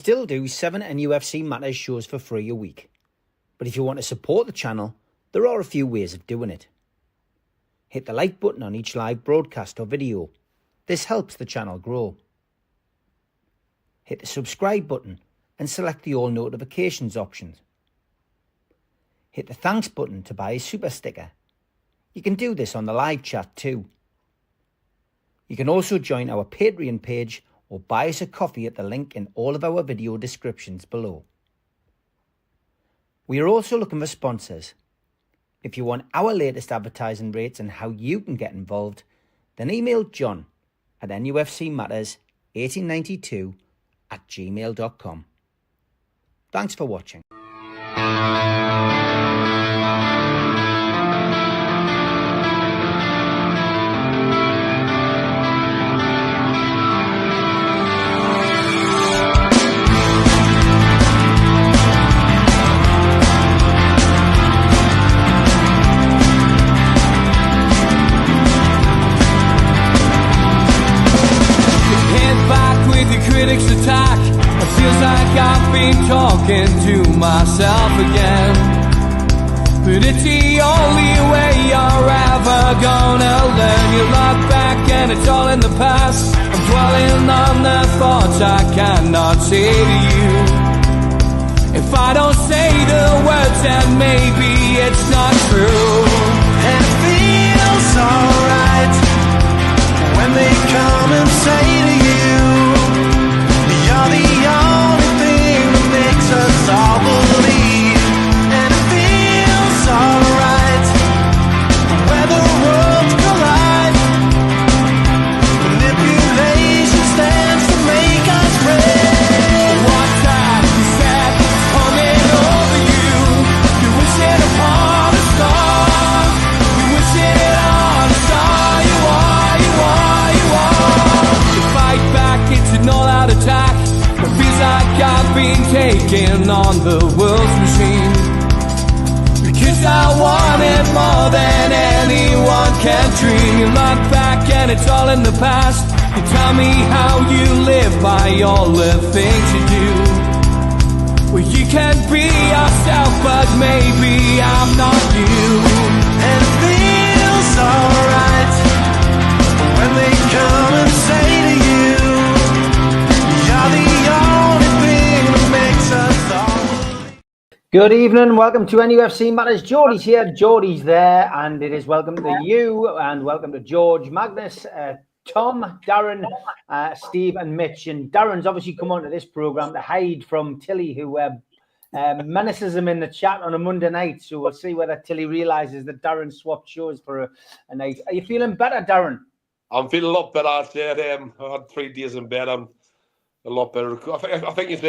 Still do 7 NUFC Matters shows for free a week. But if you want to support the channel, there are a few ways of doing it. Hit the like button on each live broadcast or video. This helps the channel grow. Hit the subscribe button and select the all notifications options. Hit the thanks button to buy a super sticker. You can do this on the live chat too. You can also join our Patreon page or buy us a coffee at the link in all of our video descriptions below. We are also looking for sponsors. If you want our latest advertising rates and how you can get involved, then email John at nufcmatterspodcast1892@gmail.com. Thanks for watching. Critics attack. It feels like I've been talking to myself again. But it's the only way you're ever gonna learn. You look back and it's all in the past. I'm dwelling on the thoughts I cannot say to you. If I don't say the words, then maybe it's not true. And it feels alright when they come and say to you, you're the only thing that makes us all believe. And it feels alright where the worlds collide. Manipulation stands to make us break. What time you said is coming over you. You wish it upon a star. You wish it on a star. You are, you are, you are. To fight back, it's an all-out attack. It feels like I've been taken on the world's machine. Because I want it more than anyone can dream. You look back and it's all in the past. You tell me how you live by all the things you do. Well, you can be yourself, but maybe I'm not you. And it feels alright when they come and say to you, you're the only thing that makes us all. Good evening, welcome to NUFC Matters. Geordies here, Geordies there, and it is welcome to you and welcome to George, Magnus, Tom, Darren, Steve and Mitch. And Darren's obviously come onto this programme to hide from Tilly, who menaces him in the chat on a Monday night. So we'll see whether Tilly realises that Darren swapped shows for a night. Are you feeling better, Darren? I'm feeling a lot better after I had 3 days in bed. I'm a lot better. I think it's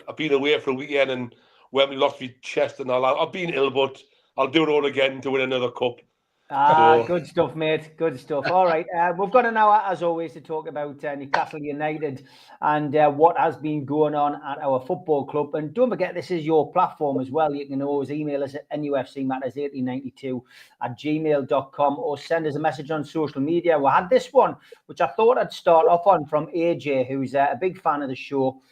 I've been away for a weekend and when we lost my chest and all that. I've been ill, but I'll do it all again to win another cup. Good stuff, mate. Good stuff. All right. We've got an hour, as always, to talk about Newcastle United and what has been going on at our football club. And don't forget, this is your platform as well. You can always email us at nufcmatters1892@gmail.com or send us a message on social media. We had this one, which I thought I'd start off on, from AJ, who's a big fan of the show.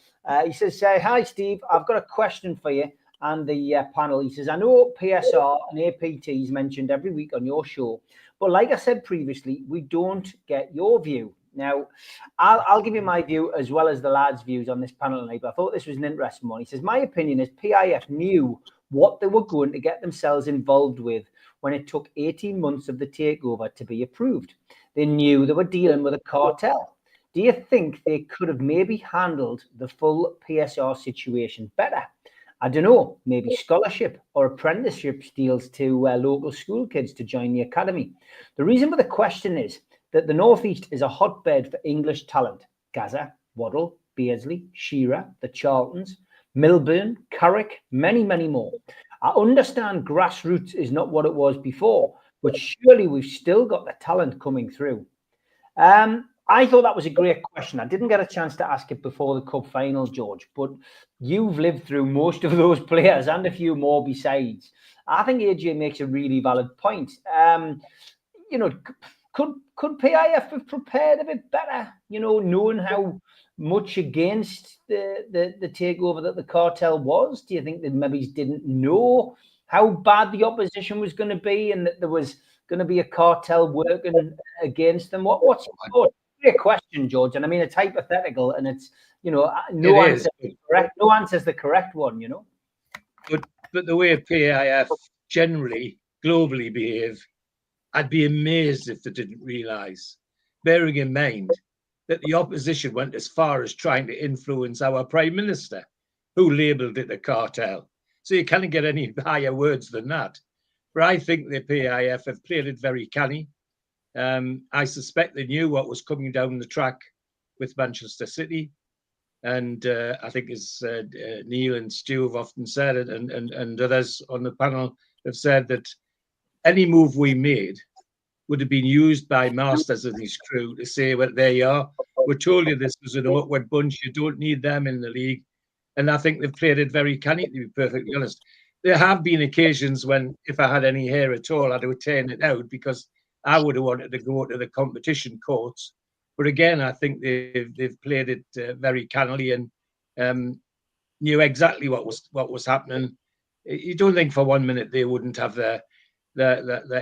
He says, hi, Steve. I've got a question for you and the panel. He says, I know PSR and APT is mentioned every week on your show, but like I said previously, we don't get your view. Now, I'll give you my view as well as the lads' views on this panel tonight, but I thought this was an interesting one. He says, my opinion is PIF knew what they were going to get themselves involved with when it took 18 months of the takeover to be approved. They knew they were dealing with a cartel. Do you think they could have maybe handled the full PSR situation better? I don't know, maybe scholarship or apprenticeship deals to local school kids to join the academy. The reason for the question is that the North East is a hotbed for English talent. Gaza, Waddle, Beardsley, Shearer, the Charltons, Milburn, Carrick, many, many more. I understand grassroots is not what it was before, but surely we've still got the talent coming through. I thought that was a great question. I didn't get a chance to ask it before the cup final, George, but you've lived through most of those players and a few more besides. I think AJ makes a really valid point. Could PIF have prepared a bit better? You know, knowing how much against the takeover that the cartel was. Do you think that maybe didn't know how bad the opposition was going to be, and that there was going to be a cartel working against them? What's your thought? Great question, George. And I mean, it's hypothetical, and it's, you know, no answer is correct. No answer is the correct one. You know. But the way PIF generally globally behave, I'd be amazed if they didn't realise, bearing in mind that the opposition went as far as trying to influence our Prime Minister, who labelled it a cartel. So you can't get any higher words than that. But I think the PIF have played it very canny. I suspect they knew what was coming down the track with Manchester City. And I think, as Neil and Stu have often said, and others on the panel have said, that any move we made would have been used by Masters and his crew to say, well, there you are. We told you this was an awkward bunch. You don't need them in the league. And I think they've played it very canny, to be perfectly honest. There have been occasions when, if I had any hair at all, I'd have turned it out because I would have wanted to go to the competition courts. But again, I think they've played it very cannily and knew exactly what was happening. You don't think for 1 minute they wouldn't have the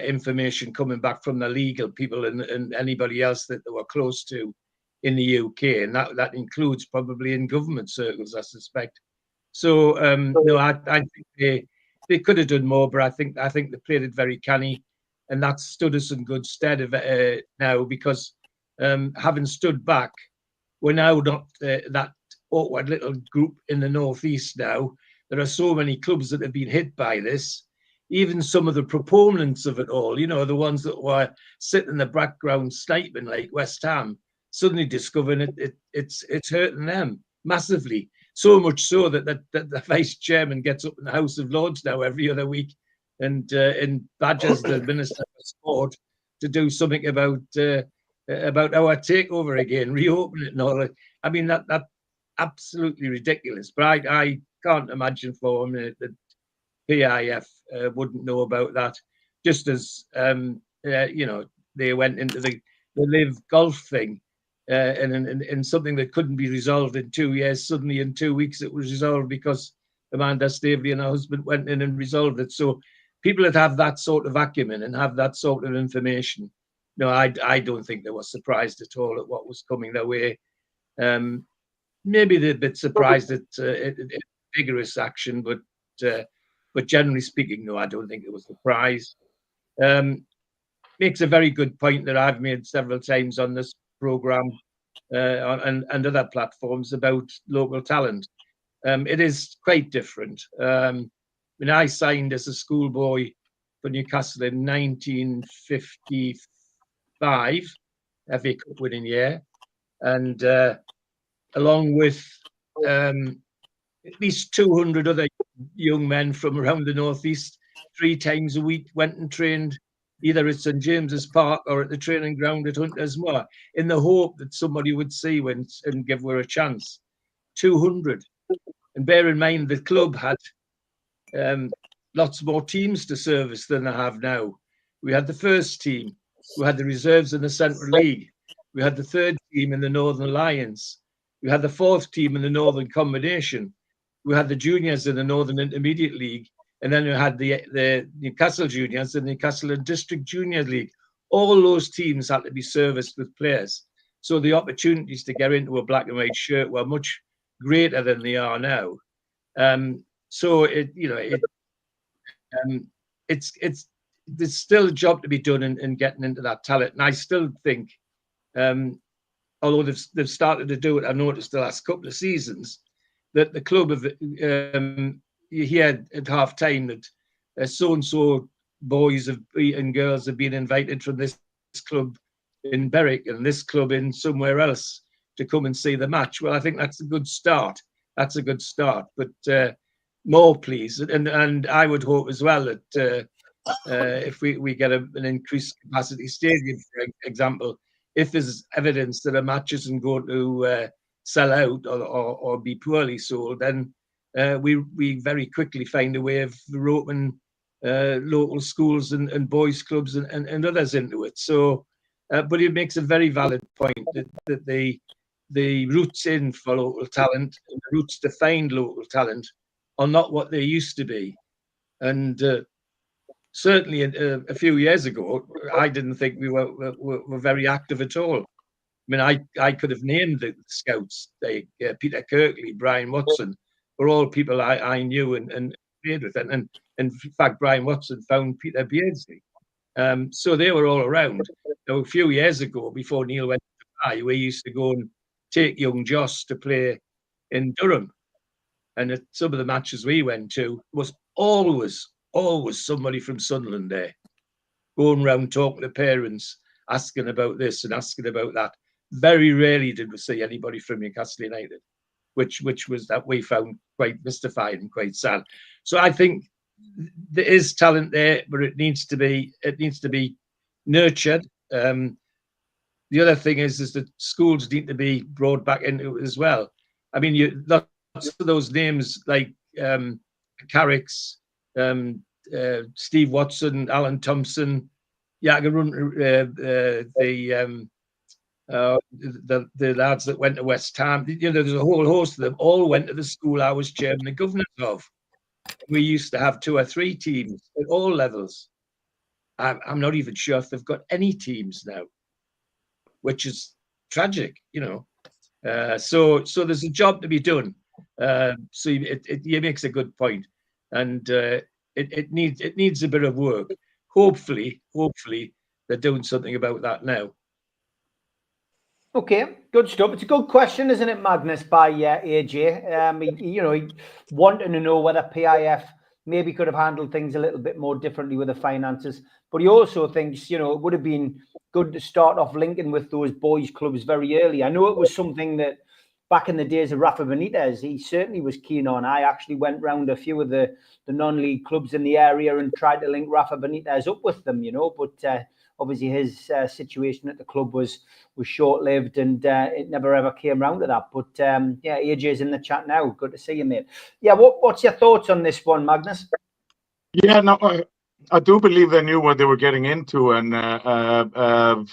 information coming back from the legal people and anybody else that they were close to in the UK, and that includes probably in government circles, I suspect. So no, I think they could have done more, but I think they played it very canny, and that stood us in good stead now because having stood back, we're now not that awkward little group in the northeast now. There are so many clubs that have been hit by this. Even some of the proponents of it all, you know, the ones that were sitting in the background sniping, like West Ham, suddenly discovering it's hurting them massively. So much so that the vice chairman gets up in the House of Lords now every other week and badgers the Minister for Sport to do something about our takeover again, reopen it and all that. I mean, that's absolutely ridiculous. But I can't imagine for a minute that PIF wouldn't know about that. Just as you know, they went into the live golf thing, and something that couldn't be resolved in 2 years, suddenly in 2 weeks it was resolved because Amanda Staveley and her husband went in and resolved it. So people that have that sort of acumen and have that sort of information, no, I don't think they were surprised at all at what was coming their way. Maybe they're a bit surprised at vigorous action, but generally speaking, no, I don't think it was a surprise. Makes a very good point that I've made several times on this programme and other platforms about local talent. It is quite different. When I signed as a schoolboy for Newcastle in 1955, FA Cup winning year, and along with at least 200 other young men from around the northeast, 3 times a week went and trained either at St James's Park or at the training ground at Hunters Moor in the hope that somebody would see and give her a chance. 200. And bear in mind the club had lots more teams to service than they have now. We had the first team, we had the reserves in the Central League, we had the third team in the Northern Alliance, we had the fourth team in the Northern Combination, we had the juniors in the Northern Intermediate League, and then we had the Newcastle Juniors and Newcastle District Junior League. All those teams had to be serviced with players. So the opportunities to get into a black and white shirt were much greater than they are now. So there's still a job to be done in getting into that talent. And I still think, although they've started to do it, I've noticed the last couple of seasons, that the club have, you hear at half time that so-and-so boys and girls have been invited from this club in Berwick and this club in somewhere else to come and see the match. Well, I think that's a good start. That's a good start. But more, please. And I would hope as well that if we get an increased capacity stadium, for example, if there's evidence that a match isn't going to sell out or be poorly sold, then we very quickly find a way of roping local schools and boys clubs and others into it. So But it makes a very valid point that the routes in for local talent and the routes to find local talent are not what they used to be. And certainly a few years ago, I didn't think we were very active at all. I mean, I could have named the scouts, Peter Kirkley, Brian Watson, were all people I knew and played with. And in fact, Brian Watson found Peter Beardsley. So they were all around. Now, a few years ago, before Neil went to Dubai, we used to go and take young Joss to play in Durham. And at some of the matches we went to was always somebody from Sunderland there, going around talking to parents, asking about this and asking about that. Very rarely did we see anybody from Newcastle United, which was that we found quite mystifying and quite sad. So I think there is talent there, but it needs to be nurtured. The other thing is that schools need to be brought back into it as well. I mean, lots of those names like Carricks, Steve Watson, Alan Thompson. Yeah, I can run the lads that went to West Ham. There's a whole host of them. All went to the school I was chairman and governor of. We used to have 2 or 3 teams at all levels. I'm not even sure if they've got any teams now, which is tragic, So there's a job to be done. So it makes a good point, and it needs a bit of work. Hopefully, they're doing something about that now. Okay, good stuff. It's a good question, isn't it, Magnus, by AJ? He wanting to know whether PIF maybe could have handled things a little bit more differently with the finances, but he also thinks, it would have been good to start off linking with those boys' clubs very early. I know it was something that back in the days of Rafa Benitez, he certainly was keen on. I actually went round a few of the non-league clubs in the area and tried to link Rafa Benitez up with them, but obviously his situation at the club was short-lived, and it never ever came round to that. But AJ's in the chat now. Good to see you, mate. Yeah, what's your thoughts on this one, Magnus? Yeah, no, I do believe they knew what they were getting into, and I'm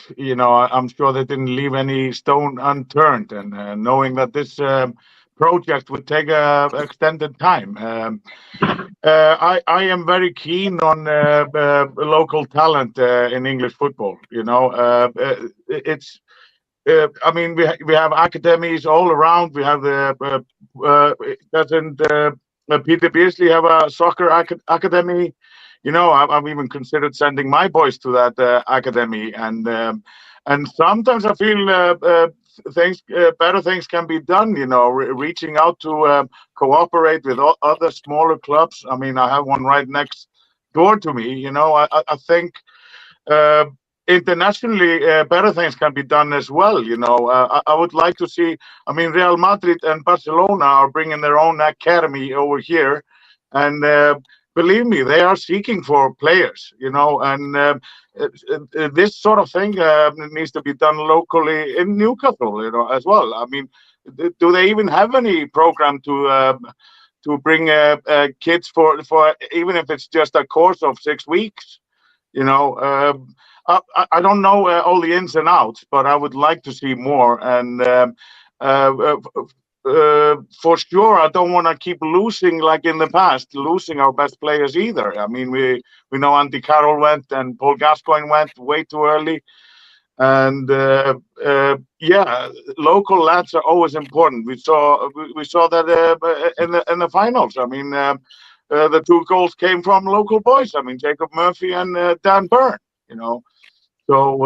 sure they didn't leave any stone unturned. And knowing that this project would take extended time, I am very keen on local talent in English football. It's. I mean, we have academies all around. We have doesn't Peter Beardsley have a soccer academy? I've even considered sending my boys to that academy, and sometimes I feel better things can be done. Reaching out to cooperate with other smaller clubs. I mean, I have one right next door to me. I think. Internationally, better things can be done as well. I would like to see. I mean, Real Madrid and Barcelona are bringing their own academy over here, and believe me, they are seeking for players. And this sort of thing needs to be done locally in Newcastle, as well. I mean, do they even have any program to bring kids for even if it's just a course of 6 weeks? I don't know all the ins and outs, but I would like to see more. And for sure, I don't want to keep losing like in the past, losing our best players either. I mean, we know Andy Carroll went and Paul Gascoigne went way too early. And local lads are always important. We saw that in the finals. I mean, the 2 goals came from local boys. I mean, Jacob Murphy and Dan Byrne. So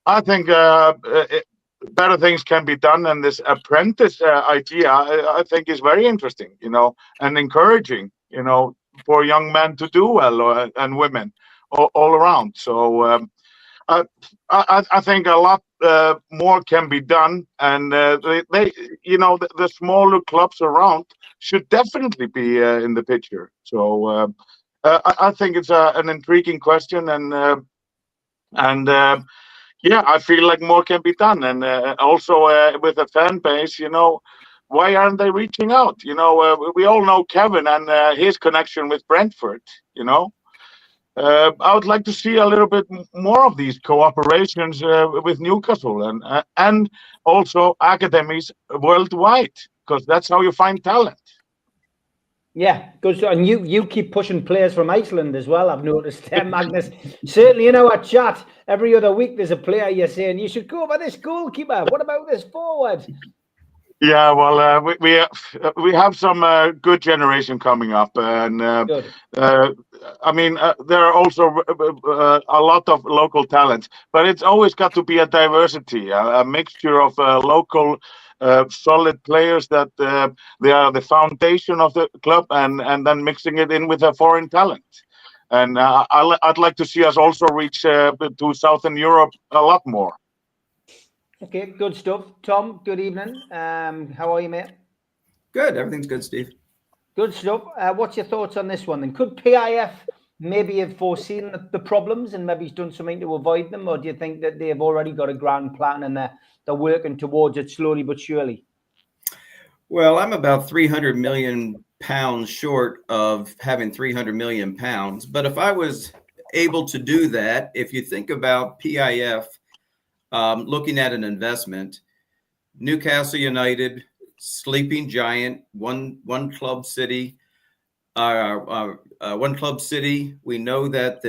I think better things can be done, and this apprentice idea I think is very interesting, and encouraging, for young men to do well, and women all around. So I think a lot more can be done, and the smaller clubs around should definitely be in the picture. So I think it's an intriguing question, and I feel like more can be done, and also with the fan base, why aren't they reaching out? We all know Kevin and his connection with Brentford, I would like to see a little bit more of these cooperations with Newcastle and also academies worldwide, because that's how you find talent. Yeah, good stuff. And you keep pushing players from Iceland as well, I've noticed. Magnus, certainly in our chat, every other week there's a player you're saying, you should go over this goalkeeper. What about this forward? Yeah, well, we have some good generation coming up, and I mean, there are also a lot of local talent, but it's always got to be a diversity, a mixture of local solid players that they are the foundation of the club, and then mixing it in with a foreign talent. And I'd like to see us also reach to Southern Europe a lot more. Okay, good stuff. Tom, good evening. How are you, mate? Good. Everything's good, Steve. Good stuff. What's your thoughts on this one then? Could PIF maybe have foreseen the problems and maybe done something to avoid them, or do you think that they've already got a grand plan and they're working towards it slowly but surely? Well, I'm about 300 million pounds short of having 300 million pounds. But if I was able to do that, if you think about PIF, looking at an investment, Newcastle United, sleeping giant, one club city. One club city. We know that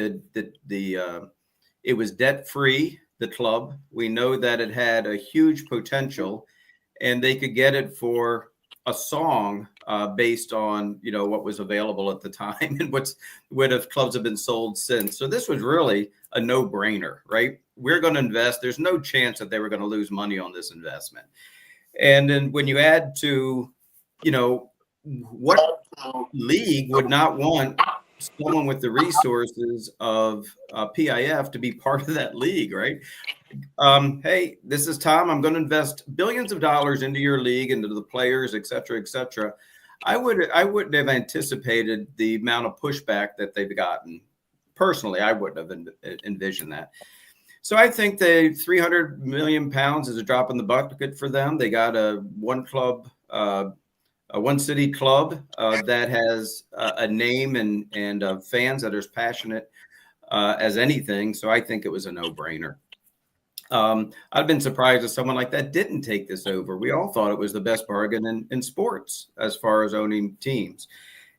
it was debt free. The club. We know that it had a huge potential, and they could get it for a song based on what was available at the time and what if clubs have been sold since. So this was really a no-brainer, right? We're going to invest. There's no chance that they were going to lose money on this investment. And then when you add to, what league would not want someone with the resources of PIF to be part of that league, right? Hey, this is Tom. I'm going to invest billions of dollars into your league, into the players, et cetera, et cetera. I wouldn't have anticipated the amount of pushback that they've gotten. Personally, I wouldn't have envisioned that. So I think the 300 million pounds is a drop in the bucket for them. They got a one city club that has a name and fans that are as passionate as anything. So I think it was a no-brainer. I've been surprised if someone like that didn't take this over. We all thought it was the best bargain in sports as far as owning teams.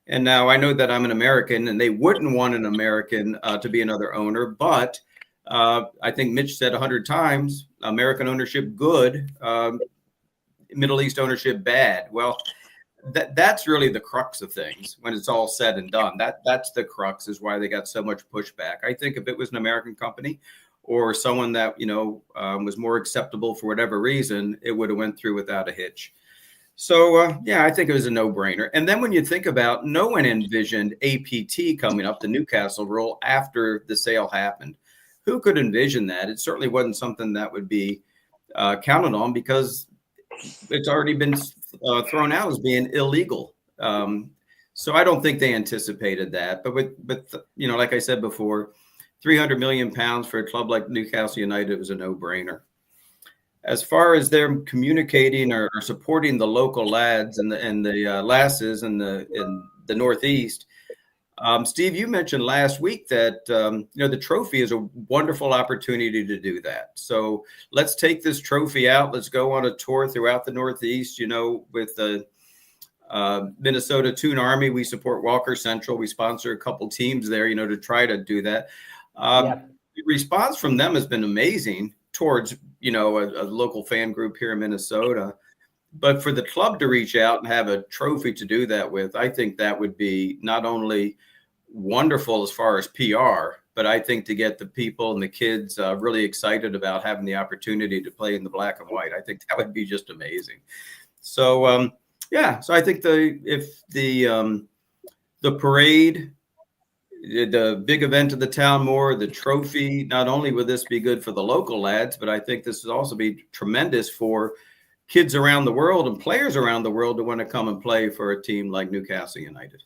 And now I know that I'm an American and they wouldn't want an American to be another owner, but I think Mitch said 100 times, American ownership good, Middle East ownership bad. Well, that's really the crux of things when it's all said and done. That's the crux, is why they got so much pushback. I think if it was an American company or someone that was more acceptable for whatever reason, it would have went through without a hitch. So I think it was a no-brainer. And then when you think about, no one envisioned APT coming up, the Newcastle rule, after the sale happened. Who could envision that? It certainly wasn't something that would be counted on, because it's already been thrown out as being illegal. So I don't think they anticipated that. But like I said before, 300 million pounds for a club like Newcastle United was a no-brainer. As far as them communicating or supporting the local lads and the lasses in the Northeast, Steve, you mentioned last week that the trophy is a wonderful opportunity to do that. So let's take this trophy out. Let's go on a tour throughout the Northeast. With the Minnesota Toon Army, we support Walker Central. We sponsor a couple teams there, to try to do that. The response from them has been amazing towards a local fan group here in Minnesota. But for the club to reach out and have a trophy to do that with, I think that would be not only wonderful as far as PR, but I think to get the people and the kids really excited about having the opportunity to play in the black and white. I think that would be just amazing. So, so I think if the parade, the big event of the town more, the trophy, not only would this be good for the local lads, but I think this would also be tremendous for kids around the world and players around the world to want to come and play for a team like Newcastle United.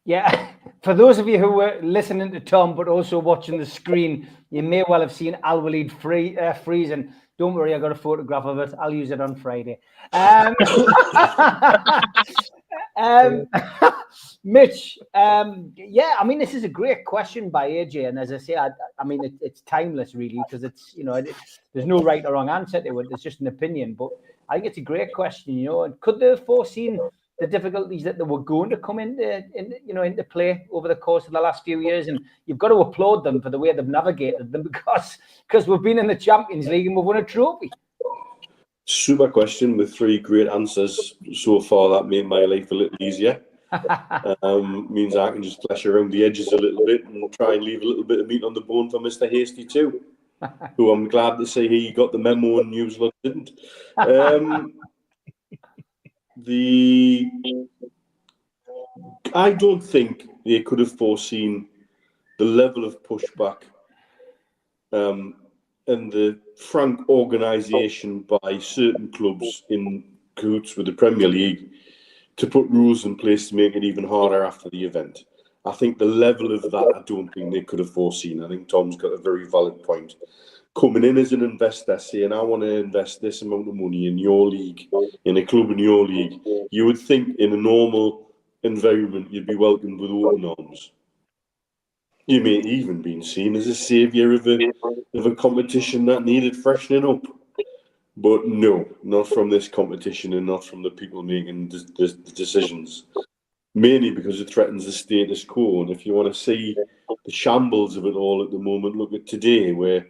Yeah, for those of you who were listening to Tom but also watching the screen, you may well have seen Al Walid freezing. Don't worry, I got a photograph of it. I'll use it on Friday. Mitch, yeah, I mean, this is a great question by AJ, and as I say, I mean, it's timeless, really, because it's, you know, there's no right or wrong answer to it. It's just an opinion, but I think it's a great question. You know, and could they have foreseen the difficulties that they were going to come into play over the course of the last few years? And you've got to applaud them for the way they've navigated them, because we've been in the Champions League and we've won a trophy. Super question with 3 great answers so far. That made my life a little easier. Means I can just flesh around the edges a little bit and try and leave a little bit of meat on the bone for Mr. Hasty too, who I'm glad to say he got the memo and Newslook didn't. I don't think they could have foreseen the level of pushback and the frank organisation by certain clubs in cahoots with the Premier League to put rules in place to make it even harder after the event. I think the level of that, I don't think they could have foreseen. I think Tom's got a very valid point. Coming in as an investor, saying, I want to invest this amount of money in your league, in a club in your league, you would think in a normal environment you'd be welcomed with open arms. You may even been seen as a saviour of a competition that needed freshening up. But no, not from this competition and not from the people making the decisions. Mainly because it threatens the status quo. And if you want to see the shambles of it all at the moment, look at today, where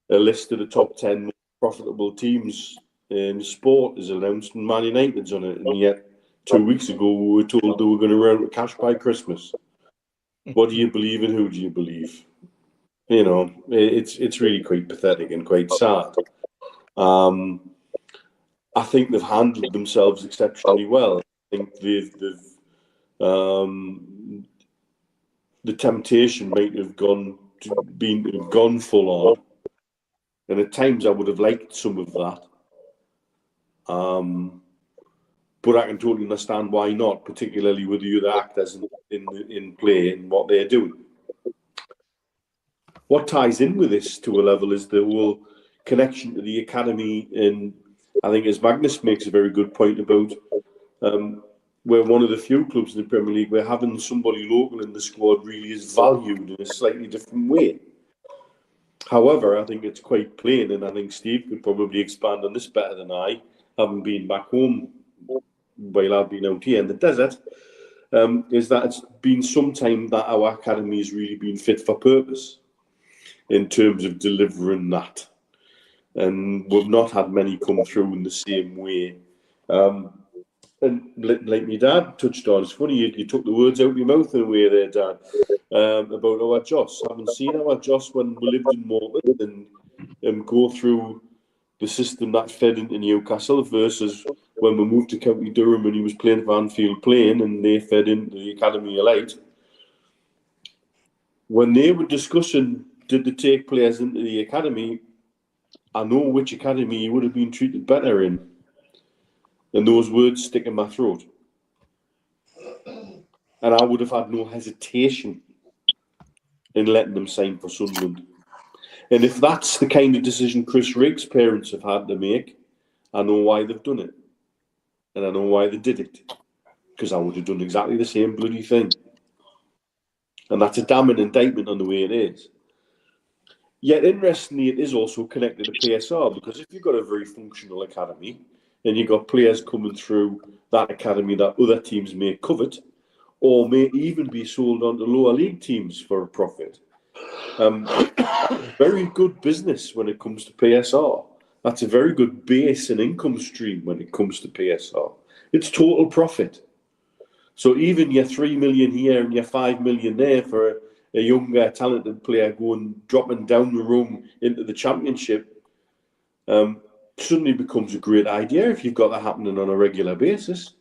a list of the top 10 most profitable teams in sport is announced and Man United's on it. And yet 2 weeks ago we were told they were going to run out of cash by Christmas. What do you believe and who do you believe? You know, it's really quite pathetic and quite sad. I think they've handled themselves exceptionally well. I think the temptation might have gone full on, and at times I would have liked some of that. But I can totally understand why not, particularly with the other actors in play and what they're doing. What ties in with this to a level is the whole connection to the academy, and I think as Magnus makes a very good point about, we're one of the few clubs in the Premier League where having somebody local in the squad really is valued in a slightly different way. However, I think it's quite plain, and I think Steve could probably expand on this better than I, having been back home while I've been out here in the desert, is that it's been some time that our academy has really been fit for purpose in terms of delivering that. And we've not had many come through in the same way. And like my dad touched on, it's funny, you took the words out of your mouth in a way there, Dad, about our Joss. I haven't seen our Joss when we lived in Morton and go through the system that fed into Newcastle versus when we moved to County Durham and he was playing for Anfield playing and they fed into the Academy Elite. When they were discussing did they take players into the academy, I know which academy you would have been treated better in. And those words stick in my throat. And I would have had no hesitation in letting them sign for Sunderland. And if that's the kind of decision Chris Riggs' parents have had to make, I know why they've done it. And I know why they did it. Because I would have done exactly the same bloody thing. And that's a damning indictment on the way it is. Yet, interestingly, it is also connected to PSR, because if you've got a very functional academy and you've got players coming through that academy that other teams may covet or may even be sold on to lower league teams for a profit, very good business when it comes to PSR. That's a very good base and income stream when it comes to PSR. It's total profit. So even your 3 million here and your 5 million there for a younger, talented player dropping down the rung into the championship suddenly becomes a great idea if you've got that happening on a regular basis.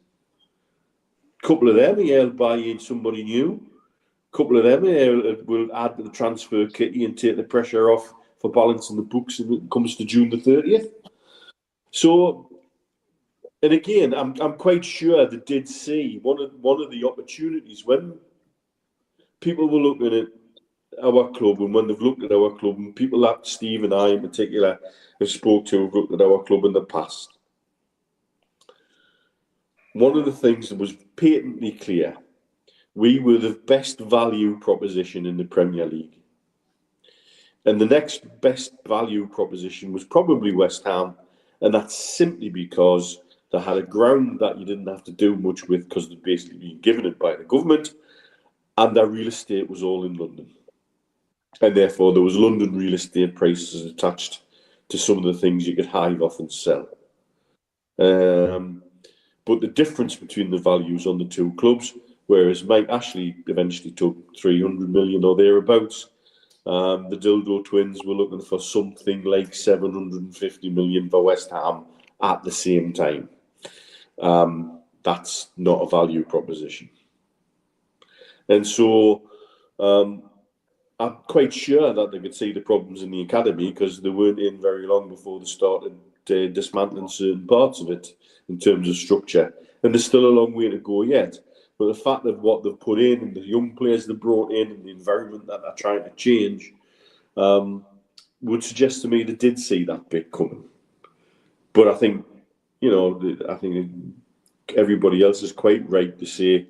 A couple of them will buy in somebody new. A couple of them will add to the transfer kitty and take the pressure off for balancing the books when it comes to June the 30th. So, and again, I'm quite sure they did see one of the opportunities when people were looking at our club, and when they've looked at our club, and people that Steve and I in particular have spoke to have looked at our club in the past, one of the things that was patently clear we were the best value proposition in the Premier League. And the next best value proposition was probably West Ham. And that's simply because they had a ground that you didn't have to do much with because they'd basically been given it by the government. And their real estate was all in London. And therefore, there was London real estate prices attached to some of the things you could hive off and sell. But the difference between the values on the two clubs, whereas Mike Ashley eventually took 300 million or thereabouts, the Dildo twins were looking for something like 750 million for West Ham at the same time. That's not a value proposition. And so I'm quite sure that they could see the problems in the academy because they weren't in very long before they started dismantling certain parts of it in terms of structure. And there's still a long way to go yet. But the fact that what they've put in and the young players they've brought in and the environment that they're trying to change would suggest to me they did see that bit coming. But I think, I think everybody else is quite right to say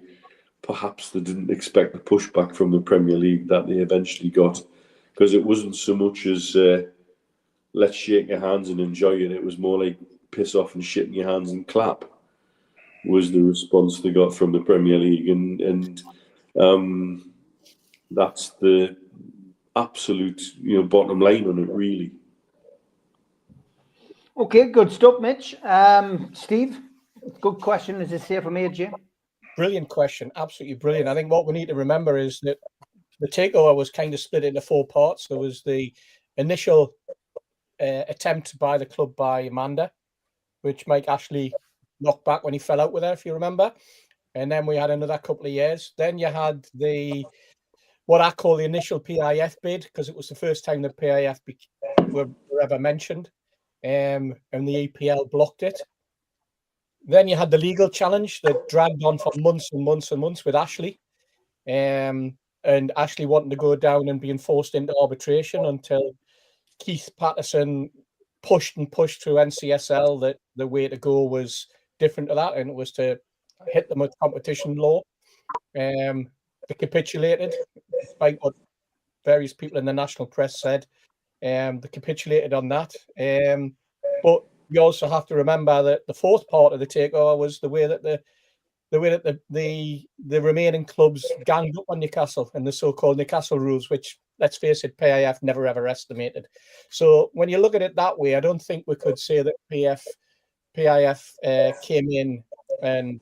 perhaps they didn't expect the pushback from the Premier League that they eventually got, because it wasn't so much as let's shake your hands and enjoy it. It was more like piss off and shit in your hands and clap was the response they got from the Premier League. And that's the absolute bottom line on it, really. Okay, good stuff, Mitch. Steve, good question, as I say, from AJ. Brilliant question. Absolutely brilliant. I think what we need to remember is that the takeover was kind of split into four parts. There was the initial attempt by the club by Amanda, which Mike Ashley knocked back when he fell out with her, if you remember. And then we had another couple of years. Then you had what I call the initial PIF bid, because it was the first time that PIF were ever mentioned. And the EPL blocked it. Then you had the legal challenge that dragged on for months and months and months with Ashley. And Ashley wanting to go down and being forced into arbitration until Keith Patterson pushed through NCSL that the way to go was different to that, and it was to hit them with competition law. They capitulated, despite what various people in the national press said. They capitulated on that. But you also have to remember that the fourth part of the takeover was the way that the remaining clubs ganged up on Newcastle and the so-called Newcastle rules, which, let's face it, PIF never ever estimated. So when you look at it that way, I don't think we could say that PIF came in and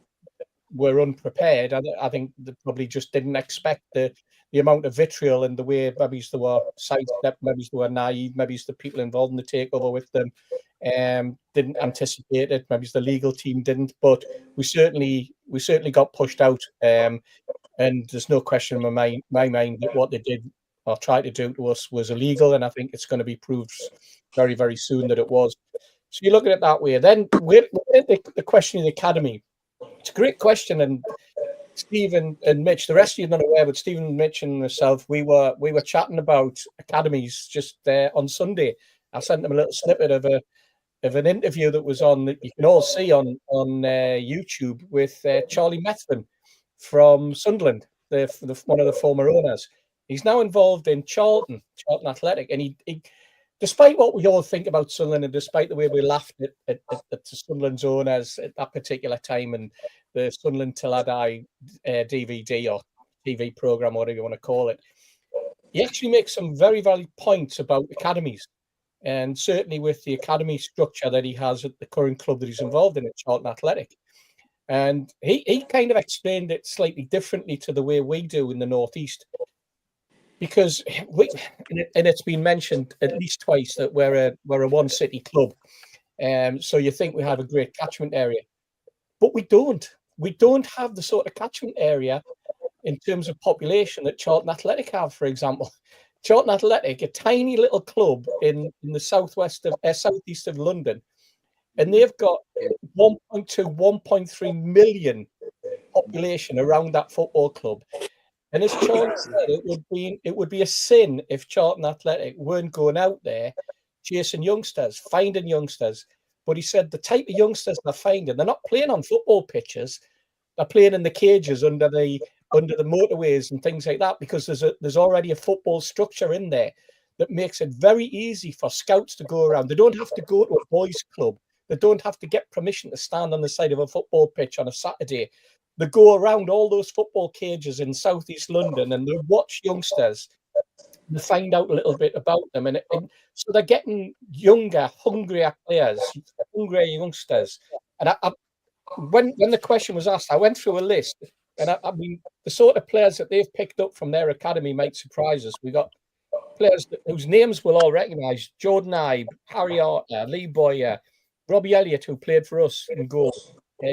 were unprepared. I think they probably just didn't expect the amount of vitriol and the way maybe they were sidestepped, maybe they were naive, maybe the people involved in the takeover with them didn't anticipate it. Maybe the legal team didn't, but we certainly got pushed out. And there's no question in my mind that what they did or tried to do to us was illegal, and I think it's going to be proved very, very soon that it was. So you look at it that way. Then the question of the academy. It's a great question, and Stephen and Mitch, the rest of you are not aware, but Stephen, Mitch, and myself, we were chatting about academies just on Sunday. I sent them a little snippet of an interview that was on that you can all see on YouTube with Charlie Methven from Sunderland, one of the former owners. He's now involved in Charlton Athletic, and he despite what we all think about Sunderland, and despite the way we laughed at Sunderland's owners at that particular time, and the Sunderland Till I Die DVD or TV program, whatever you want to call it, he actually makes some very valid points about academies. And certainly with the academy structure that he has at the current club that he's involved in at Charlton Athletic. And he kind of explained it slightly differently to the way we do in the Northeast. Because it's been mentioned at least twice that we're a one city club. So you think we have a great catchment area. But we don't. We don't have the sort of catchment area in terms of population that Charlton Athletic have, for example. Charlton Athletic, a tiny little club in the southeast of London, and they've got 1.2, 1.3 million population around that football club. And as Charlton said, it would be a sin if Charlton Athletic weren't going out there chasing youngsters, finding youngsters. But he said the type of youngsters they're finding, they're not playing on football pitches. They're playing in the cages under the under the motorways and things like that, because there's already a football structure in there that makes it very easy for scouts to go around. They don't have to go to a boys' club. They don't have to get permission to stand on the side of a football pitch on a Saturday. They go around all those football cages in southeast London and they watch youngsters and find out a little bit about them. And so they're getting younger, hungrier players, hungrier youngsters. And when the question was asked, I went through a list. And I mean, the sort of players that they've picked up from their academy might surprise us. We got players whose names we'll all recognise: Jordan Ibe, Harry Arter, Lee Boyer, Robbie Elliott, who played for us in goal,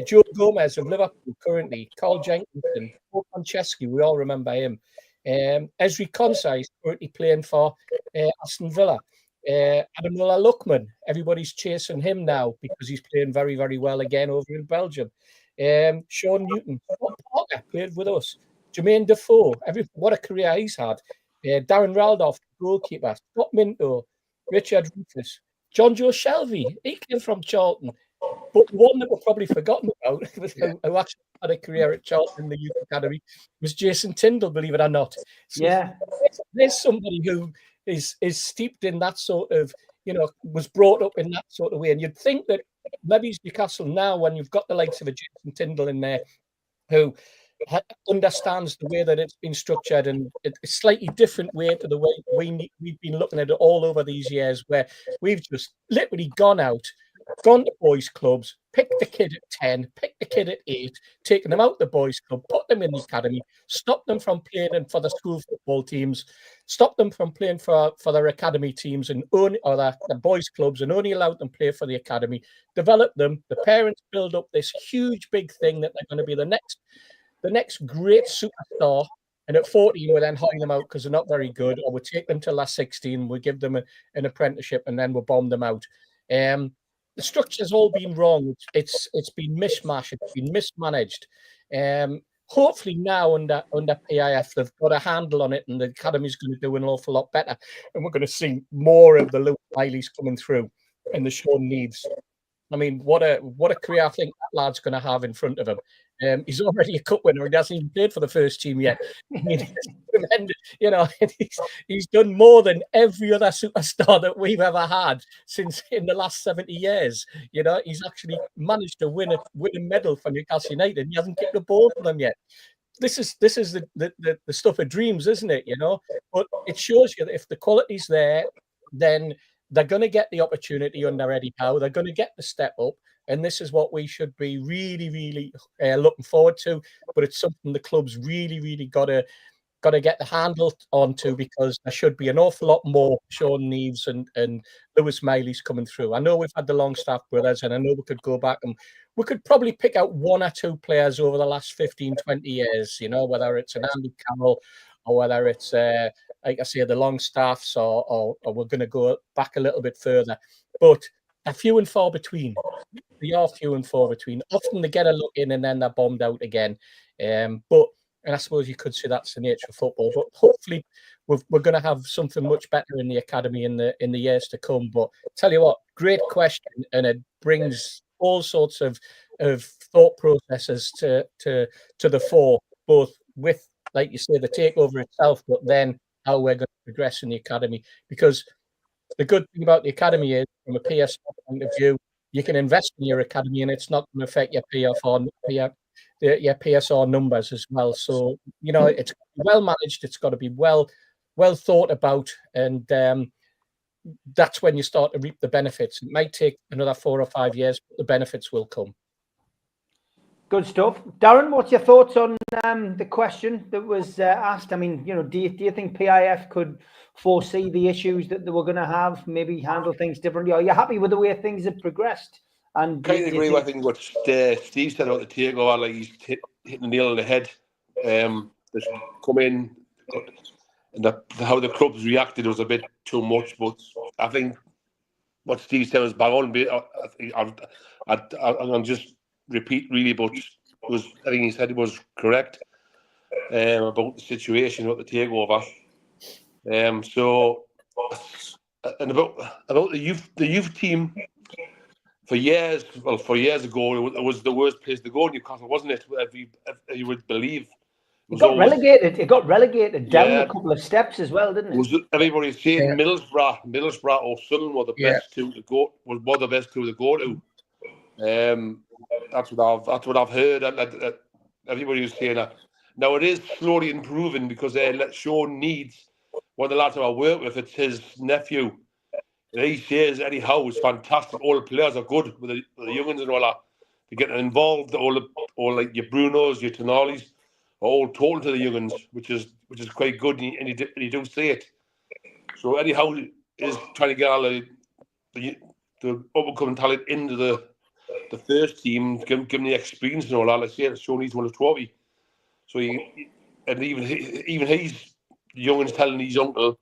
Joe Gomez of Liverpool currently, Carl Jenkinson, Paul Franceschi, we all remember him, Esri Konsa is currently playing for Aston Villa, Ademola Lookman, everybody's chasing him now because he's playing very, very well again over in Belgium. Sean Newton, Scott Parker played with us, Jermaine Defoe, what a career he's had. Darren Raldolph, goalkeeper, Scott Minto, Richard Rufus, John Joe Shelby, he came from Charlton. But one that we're probably forgotten about, who actually had a career at Charlton in the youth academy, was Jason Tyndall, believe it or not. So there's somebody who is steeped in that sort of, was brought up in that sort of way. And you'd think that maybe it's Newcastle now, when you've got the likes of a Jason Tyndall in there, who understands the way that it's been structured, and it's a slightly different way to the way we've been looking at it all over these years, where we've just literally gone to boys' clubs, picked the kid at 10, picked the kid at 8, taken them out the boys' club, put them in the academy, stopped them from playing for the school football teams, stopped them from playing for their academy teams and the boys' clubs, and only allowed them play for the academy, developed them. The parents build up this huge big thing that they're going to be the next great superstar, and at 14 we then hire them out because they're not very good, or we take them till they're 16, we give them an apprenticeship, and then we bomb them out. The structure's all been wrong. It's been mishmash. It's been mismanaged. Hopefully now under PIF they've got a handle on it, and the academy's going to do an awful lot better, and we're going to see more of the Lewis Mileys coming through and the Sean Neves. I mean, what a career I think that lad's going to have in front of him. He's already a cup winner. He hasn't even played for the first team yet. I mean, he's done more than every other superstar that we've ever had since in the last 70 years. He's actually managed to win a medal for Newcastle United. He hasn't kicked a ball for them yet. This is the stuff of dreams, isn't it? But it shows you that if the quality's there, then they're going to get the opportunity under Eddie Howe. They're going to get the step up. And this is what we should be really, really looking forward to. But it's something the club's really, really got to get the handle onto, because there should be an awful lot more Sean Neves and Lewis Mileys coming through. I know we've had the Longstaff brothers, and I know we could go back and we could probably pick out one or two players over the last 15, 20 years, whether it's an Andy Carroll or whether it's, like I say, the Longstaffs, or we're going to go back a little bit further. But they're few and far between. They are few and far between. Often they get a look in and then they're bombed out again. And I suppose you could say that's the nature of football. But hopefully we're going to have something much better in the academy in the years to come. But tell you what, great question, and it brings all sorts of thought processes to the fore, both with, like you say, the takeover itself, but then how we're going to progress in the academy. Because the good thing about the academy is, from a PSR point of view, you can invest in your academy and it's not going to affect your PSR numbers as well. So, it's well managed, it's got to be well thought about, and that's when you start to reap the benefits. It might take another 4 or 5 years, but the benefits will come. Good stuff. Darren, what's your thoughts on the question that was asked? I mean, do you think PIF could foresee the issues that they were going to have, maybe handle things differently? Are you happy with the way things have progressed? And I agree with what Steve said about the takeover. Like, he's hitting the nail on the head. Just come in, and how the clubs reacted was a bit too much. But I think what Steve said was bang on. I'll just repeat really, but I think he said it was correct about the situation, about the takeover. So, and about the youth team. For years ago, it was the worst place to go in Newcastle, wasn't it? If you would believe, It got relegated. It got relegated down a couple of steps as well, didn't it? Everybody's saying Middlesbrough or Sunderland were the best two to go. Were the best two to go to. That's what I've heard. Everybody was saying that. Now it is slowly improving because Sean needs one of the lads who I work with. It's his nephew. And he says Eddie Howe is fantastic. All the players are good with the youngins and all that. They're getting involved. All like your Brunos, your Tonalis are all talking to the youngins, which is quite good. And he do say it. So Eddie Howe is trying to get all the up-and-coming talent into the first team, give them the experience and all that. Like I said, Sean needs one of 12. So even he's young and telling his uncle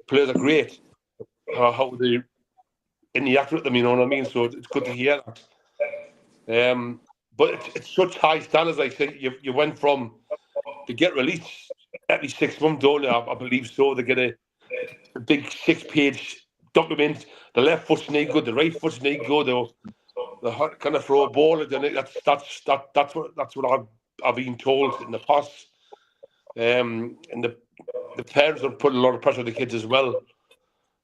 players are great. How they interact with them, you know what I mean? So it's good to hear that. But it's such high standards. I think you went from to get released every 6 months, don't you? I believe so. They get a big 6-page document. The left foot's no good, the right foot's no good. They kind of throw a ball at it. That's what I've been told in the past. And the parents have put a lot of pressure on the kids as well.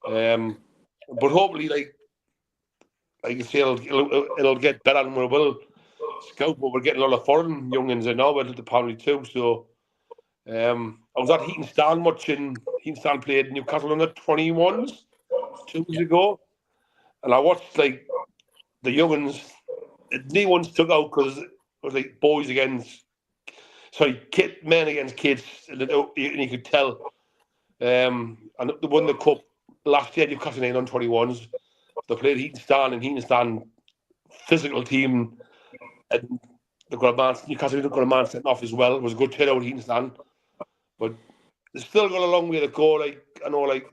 But hopefully, like you say, it'll get better, and we will scout. But we're getting a lot of foreign youngins in now, apparently too. So I was at Heaton watching. Heaton played Newcastle under 21s 2 weeks ago, and I watched like the youngins. No one stuck out because it was like men against kids, and you could tell. And they won the cup last year. Newcastle United on 21s. They played Heaton, and Heaton physical team, and they've got a man. Newcastle got a man sent off as well. It was a good turnout, Heaton, but they've still got a long way to go. Like I know, like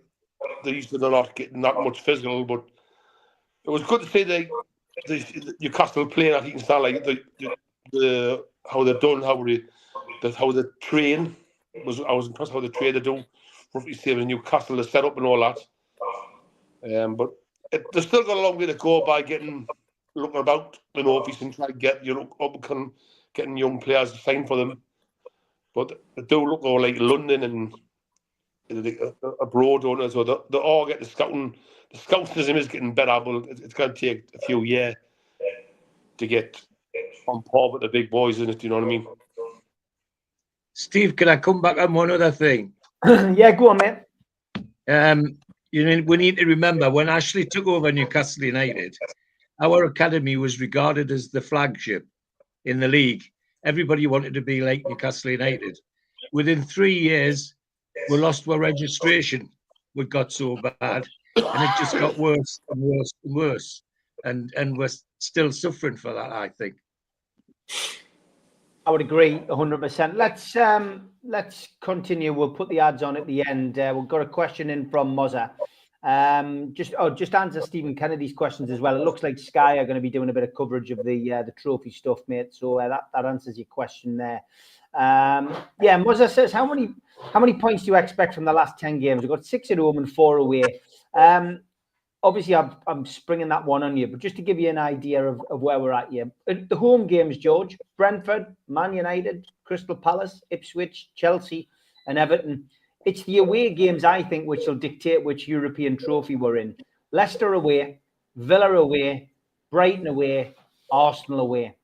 they used to not getting that much physical, but it was good to see the Newcastle playing at Heaton, like the how they're done, how they train. I was impressed how they train. They do roughly same as Newcastle, the setup and all that. But they've still got a long way to go by looking about the North and trying to get getting young players to sign for them. But they do look more like London and abroad, don't they? So they all get the scouting. The scout system is getting better, but it's going to take a few years to get on par with the big boys in it. Do you know what I mean? Steve, can I come back on one other thing? Yeah, go on, mate. We need to remember when Ashley took over Newcastle United, our academy was regarded as the flagship in the league. Everybody wanted to be like Newcastle United. Within 3 years, we lost our registration. We got so bad, and it just got worse and worse and worse. And we're still suffering for that, I think. I would agree 100%. Let's continue. We'll put the ads on at the end. We've got a question in from Mozza. Just answer Stephen Kennedy's questions as well. It looks like Sky are going to be doing a bit of coverage of the trophy stuff, mate. So that answers your question there. Mozza says, how many points do you expect from the last 10 games? We've got 6 at home and 4 away. Obviously, I'm springing that one on you, but just to give you an idea of where we're at here. The home games, George: Brentford, Man United, Crystal Palace, Ipswich, Chelsea, and Everton. It's the away games, I think, which will dictate which European trophy we're in. Leicester away, Villa away, Brighton away, Arsenal away.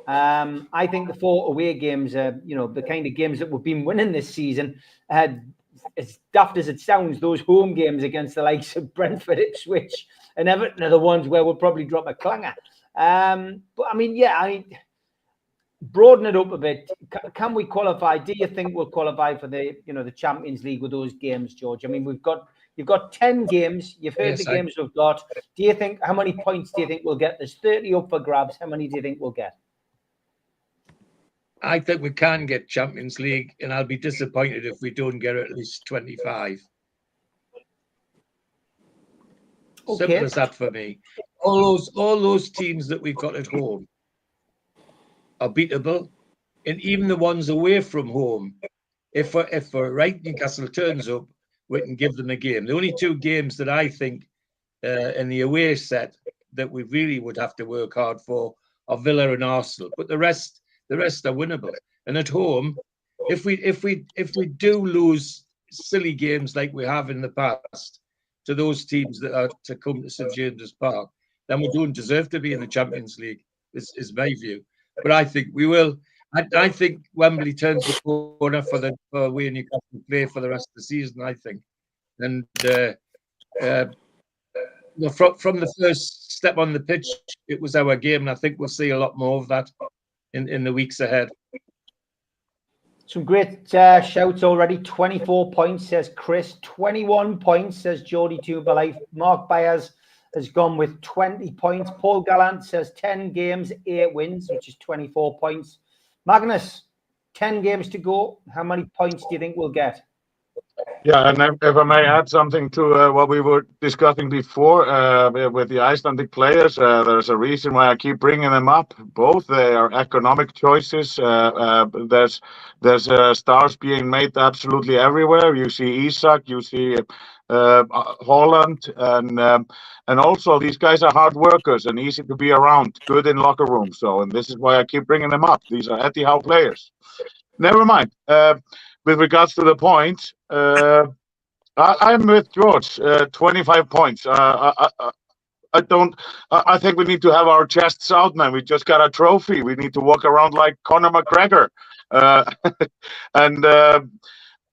I think the 4 away games are, the kind of games that we've been winning this season. As daft as it sounds, those home games against the likes of Brentford, Ipswich, and Everton are the ones where we'll probably drop a clanger. Broaden it up a bit. Can we qualify? Do you think we'll qualify for the Champions League with those games, George? I mean, you've got 10 games. You've heard the games we've got. How many points do you think we'll get? There's 30 up for grabs. How many do you think we'll get? I think we can get Champions League, and I'll be disappointed if we don't get at least 25. Okay. Simple as that for me. All those teams that we've got at home are beatable, and even the ones away from home, if we're right, Newcastle turns up, we can give them a game. The only 2 games that I think in the away set that we really would have to work hard for are Villa and Arsenal, but the rest are winnable. And at home, if we do lose silly games like we have in the past to those teams that are to come to St James's Park, then we don't deserve to be in the Champions League. Is my view. But I think we will. I think Wembley turns the corner for we Newcastle play for the rest of the season. I think, and from the first step on the pitch, it was our game, and I think we'll see a lot more of that in the weeks ahead. Some great shouts already. 24 points, says Chris. 21 points, says Geordie Tuberlife. Mark Byers has gone with 20 points. Paul Gallant says 10 games, 8 wins, which is 24 points. Magnus, 10 games to go. How many points do you think we'll get? Yeah, and if I may add something to what we were discussing before with the Icelandic players, there's a reason why I keep bringing them up. Both they are economic choices. There's stars being made absolutely everywhere. You see Isak, you see Holland, and also these guys are hard workers and easy to be around, good in locker rooms. So, and this is why I keep bringing them up. These are Eddie Howe players. Never mind. With regards to the points, I'm with George. 25 points. I think we need to have our chests out, man. We just got a trophy. We need to walk around like Conor McGregor.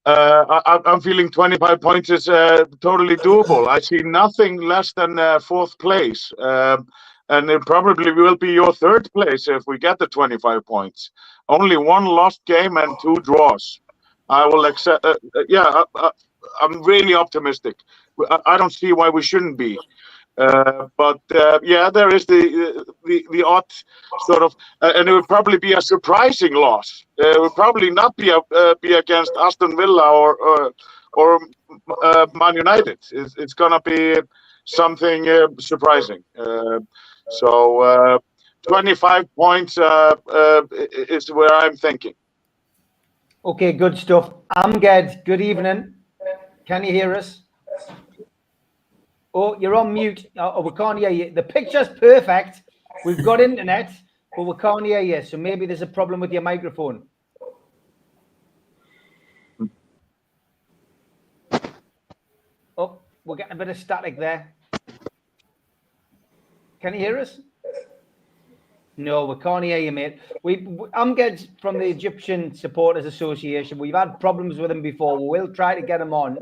I'm feeling 25 points is totally doable. I see nothing less than 4th place. And it probably will be your 3rd place if we get the 25 points. Only 1 lost game and 2 draws. I will accept. I'm really optimistic. I don't see why we shouldn't be. But there is the odd sort of, and it would probably be a surprising loss. It would probably not be against Aston Villa or Man United. It's gonna be something surprising. So 25 points is where I'm thinking. Okay, good stuff. Amged, good evening. Can you hear us? Oh, you're on mute. Oh, we can't hear you. The picture's perfect. We've got internet, but we can't hear you. So maybe there's a problem with your microphone. Oh, we're getting a bit of static there. Can you hear us? No, we can't hear you, mate. Amged from the Egyptian Supporters Association. We've had problems with him before. We will try to get him on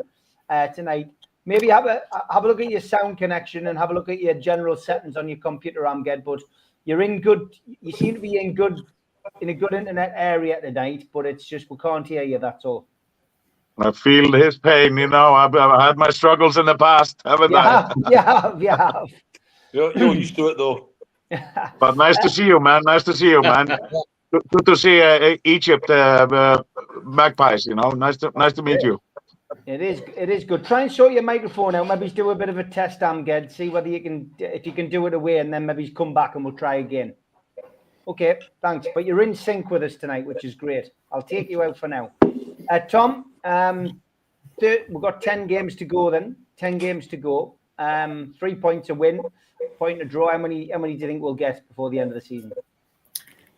tonight. Maybe have a look at your sound connection and have a look at your general settings on your computer, Amged. But you're in good. You seem to be in a good internet area tonight. But it's just we can't hear you. That's all. I feel his pain. You know, I've had my struggles in the past, haven't I? Yeah. You're used to it though. But nice to see you, man. Nice to see you, man. Good to see Egypt Magpies. You know, nice to meet you. It is good. Try and sort your microphone out. Maybe do a bit of a test, Amged. See whether if you can do it away, and then maybe come back and we'll try again. Okay, thanks. But you're in sync with us tonight, which is great. I'll take you out for now. Tom, we've got 10 games to go. Then 10 games to go. 3 points a win, point a draw. How many do you think we'll get before the end of the season?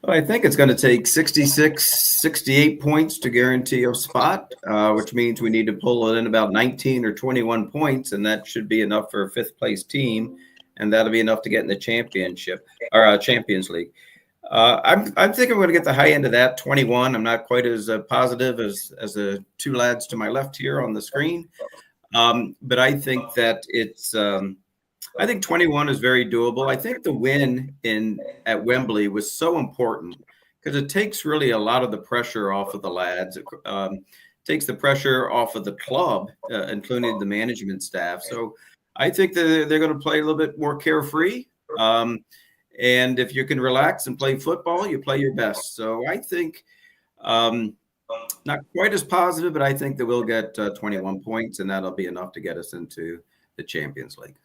Well, I think it's going to take 66, 68 points to guarantee a spot, which means we need to pull it in about 19 or 21 points, and that should be enough for a 5th place team, and that'll be enough to get in the championship or Champions League. I'm thinking we're going to get the high end of that, 21. I'm not quite as positive as the 2 lads to my left here on the screen, but I think that it's. I think 21 is very doable. I think the win at Wembley was so important because it takes really a lot of the pressure off of the lads. It takes the pressure off of the club, including the management staff. So I think that they're going to play a little bit more carefree. And if you can relax and play football, you play your best. So I think not quite as positive, but I think that we'll get 21 points, and that'll be enough to get us into the Champions League.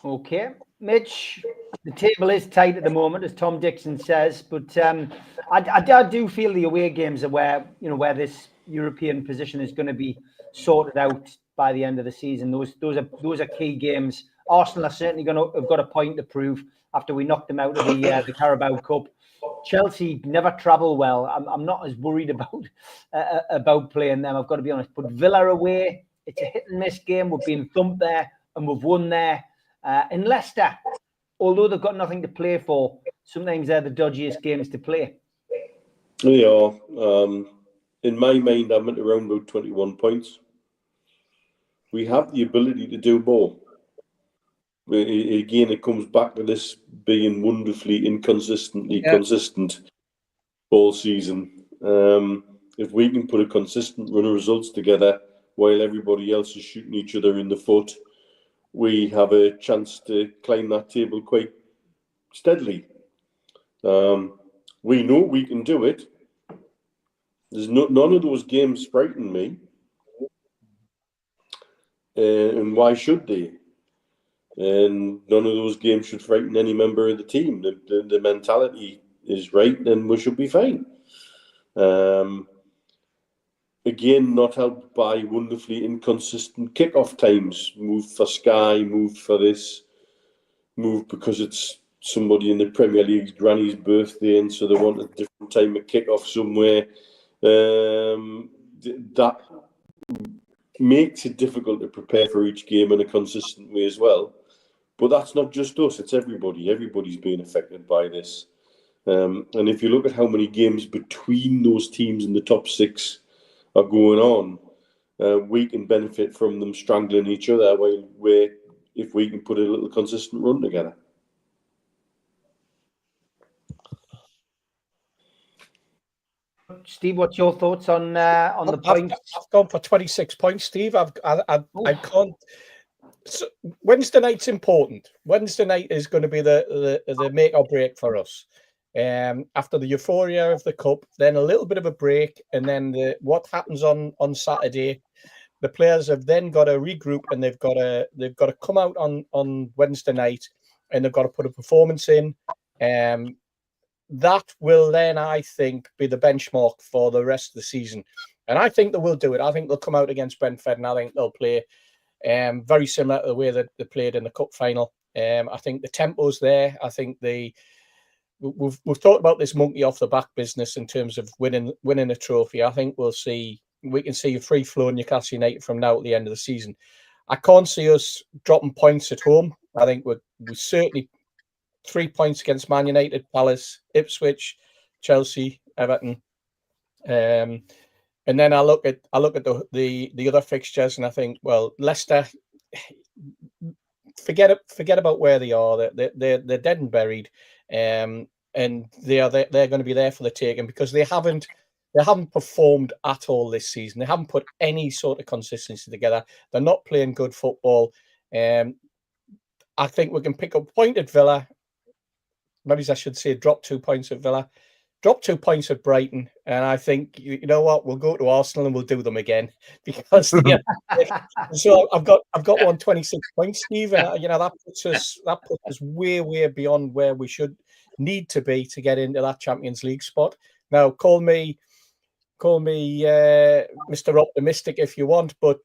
Okay, Mitch, the table is tight at the moment, as Tom Dixon says, but I do feel the away games are where this European position is going to be sorted out by the end of the season. Those are key games. Arsenal are certainly going to have got a point to prove after we knocked them out of the Carabao Cup. Chelsea never travel well. I'm not as worried about playing them, I've got to be honest. But Villa away, it's a hit and miss game. We've been thumped there and we've won there. In Leicester, although they've got nothing to play for, sometimes they're the dodgiest games to play. They are. In my mind, I'm at around about 21 points. We have the ability to do more. Again, it comes back to this being wonderfully inconsistently consistent all season. If we can put a consistent run of results together while everybody else is shooting each other in the foot, we have a chance to climb that table quite steadily. We know we can do it. There's none of those games frighten me. And why should they? And none of those games should frighten any member of the team. The mentality is right, then we should be fine. Again, not helped by wonderfully inconsistent kickoff times. Move for Sky, move for this, move because it's somebody in the Premier League's granny's birthday, and so they want a different time of kickoff somewhere. That makes it difficult to prepare for each game in a consistent way as well. But that's not just us, it's everybody. Everybody's being affected by this. And if you look at how many games between those teams in the top six are going on, we can benefit from them strangling each other if we can put a little consistent run together. Steve, what's your thoughts on the points? I've gone for 26 points, Steve. I can't. So Wednesday night's important. Wednesday night is going to be the make or break for us. After the euphoria of the cup, then a little bit of a break, and then what happens on Saturday. The players have then got to regroup, and they've got to come out on Wednesday night, and they've got to put a performance in. That will then, I think, be the benchmark for the rest of the season, and I think they will do it. I think they'll come out against Brentford, and I think they'll play very similar to the way that they played in the cup final. I think the tempo's there. I think we've talked about this monkey off the back business in terms of winning a trophy. I think we can see a free flow in Newcastle United from now at the end of the season. I can't see us dropping points at home. I think we certainly 3 points against Man United, Palace, Ipswich, Chelsea, Everton. And then I look at the other fixtures, and I think, well, Leicester, forget about where they are. They're dead and buried, and they're going to be there for the taking because they haven't performed at all this season. They haven't put any sort of consistency together. They're not playing good football. I think we can pick up a point at Villa. Maybe I should say drop 2 points at Villa. Drop 2 points at Brighton, and I think you know what, we'll go to Arsenal and we'll do them again because so I've got 126 points, Steve, and that puts us way beyond where we should need to be to get into that Champions League spot. Now, call me Mr. Optimistic if you want, but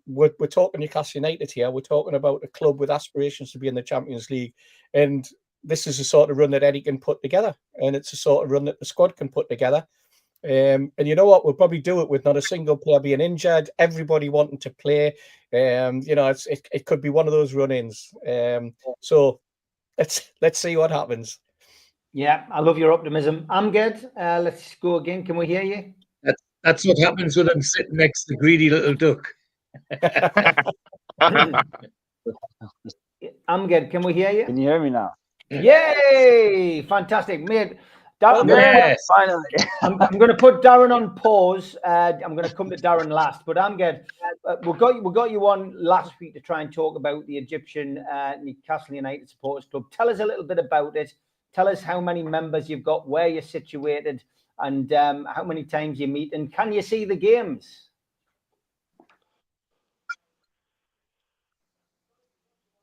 we're talking Newcastle United here. We're talking about a club with aspirations to be in the Champions League, and this is a sort of run that Eddie can put together, and it's a sort of run that the squad can put together. And you know what? We'll probably do it with not a single player being injured, everybody wanting to play. It could be one of those run-ins. So let's see what happens. Yeah, I love your optimism. Amged, let's go again. Can we hear you? That's what happens when I'm sitting next to the greedy little duck. Amged, can we hear you? Can you hear me now? Yay! Fantastic, mate. Yes. Finally. I'm going to put Darren on pause. I'm going to come to Darren last, but Amged, we got you on last week to try and talk about the Egyptian Newcastle United Supporters Club. Tell us a little bit about it. Tell us how many members you've got, where you're situated, and how many times you meet, and can you see the games?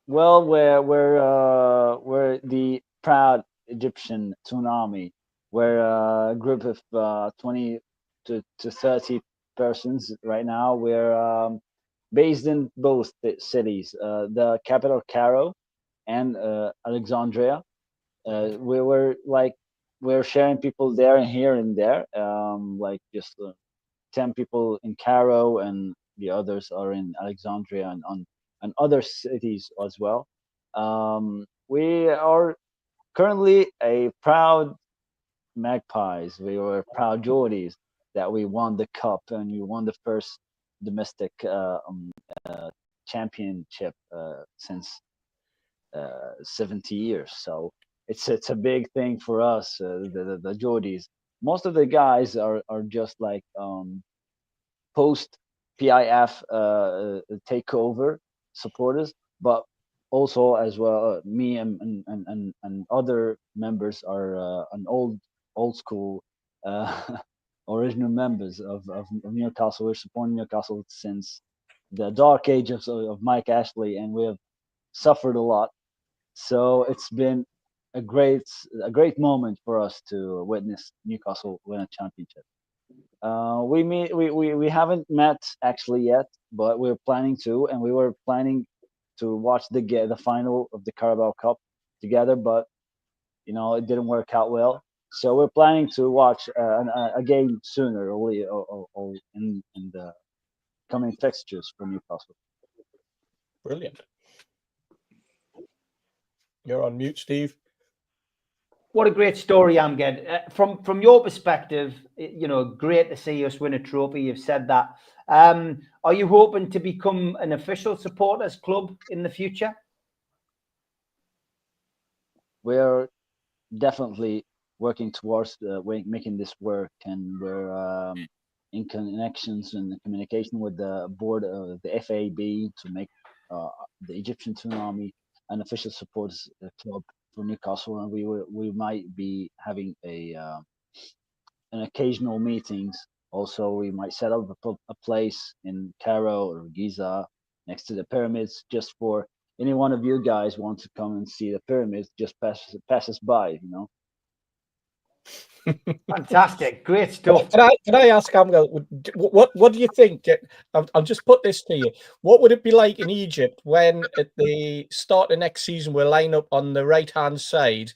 Well, we're the proud Egyptian tsunami. We're a group of 20 to 30 persons right now. We're based in both cities, the capital Cairo and Alexandria. We were like we're sharing people there and here and there, like just 10 people in Cairo, and the others are in Alexandria and other cities as well. We are currently a proud Magpies. We were proud Geordies that we won the cup, and we won the first domestic championship since 70 years. So it's a big thing for us, the Geordies. Most of the guys are just like post PIF takeover supporters, but also as well me and other members are an old school original members of Newcastle. We're supporting Newcastle since the dark ages of Mike Ashley, and we have suffered a lot. So it's been a great moment for us to witness Newcastle win a championship. We haven't met actually yet, but we're planning to, and we were planning to watch the final of the Carabao Cup together, but it didn't work out well. So we're planning to watch a game sooner, or in the coming fixtures for Newcastle. Brilliant. You're on mute, Steve. What a great story, Amged. From your perspective, great to see us win a trophy. You've said that. Are you hoping to become an official supporters club in the future? We're definitely working towards making this work, and we're in connections and communication with the board of the FAB to make the Egyptian Tsunami an official supporters club for Newcastle, and we might be having an occasional meetings. Also, we might set up a place in Cairo or Giza next to the pyramids, just for any one of you guys want to come and see the pyramids. Just pass us by, Fantastic, great stuff. Can I ask Amgel, what do you think? I'll just put this to you. What would it be like in Egypt when at the start of next season we'll line up on the right hand side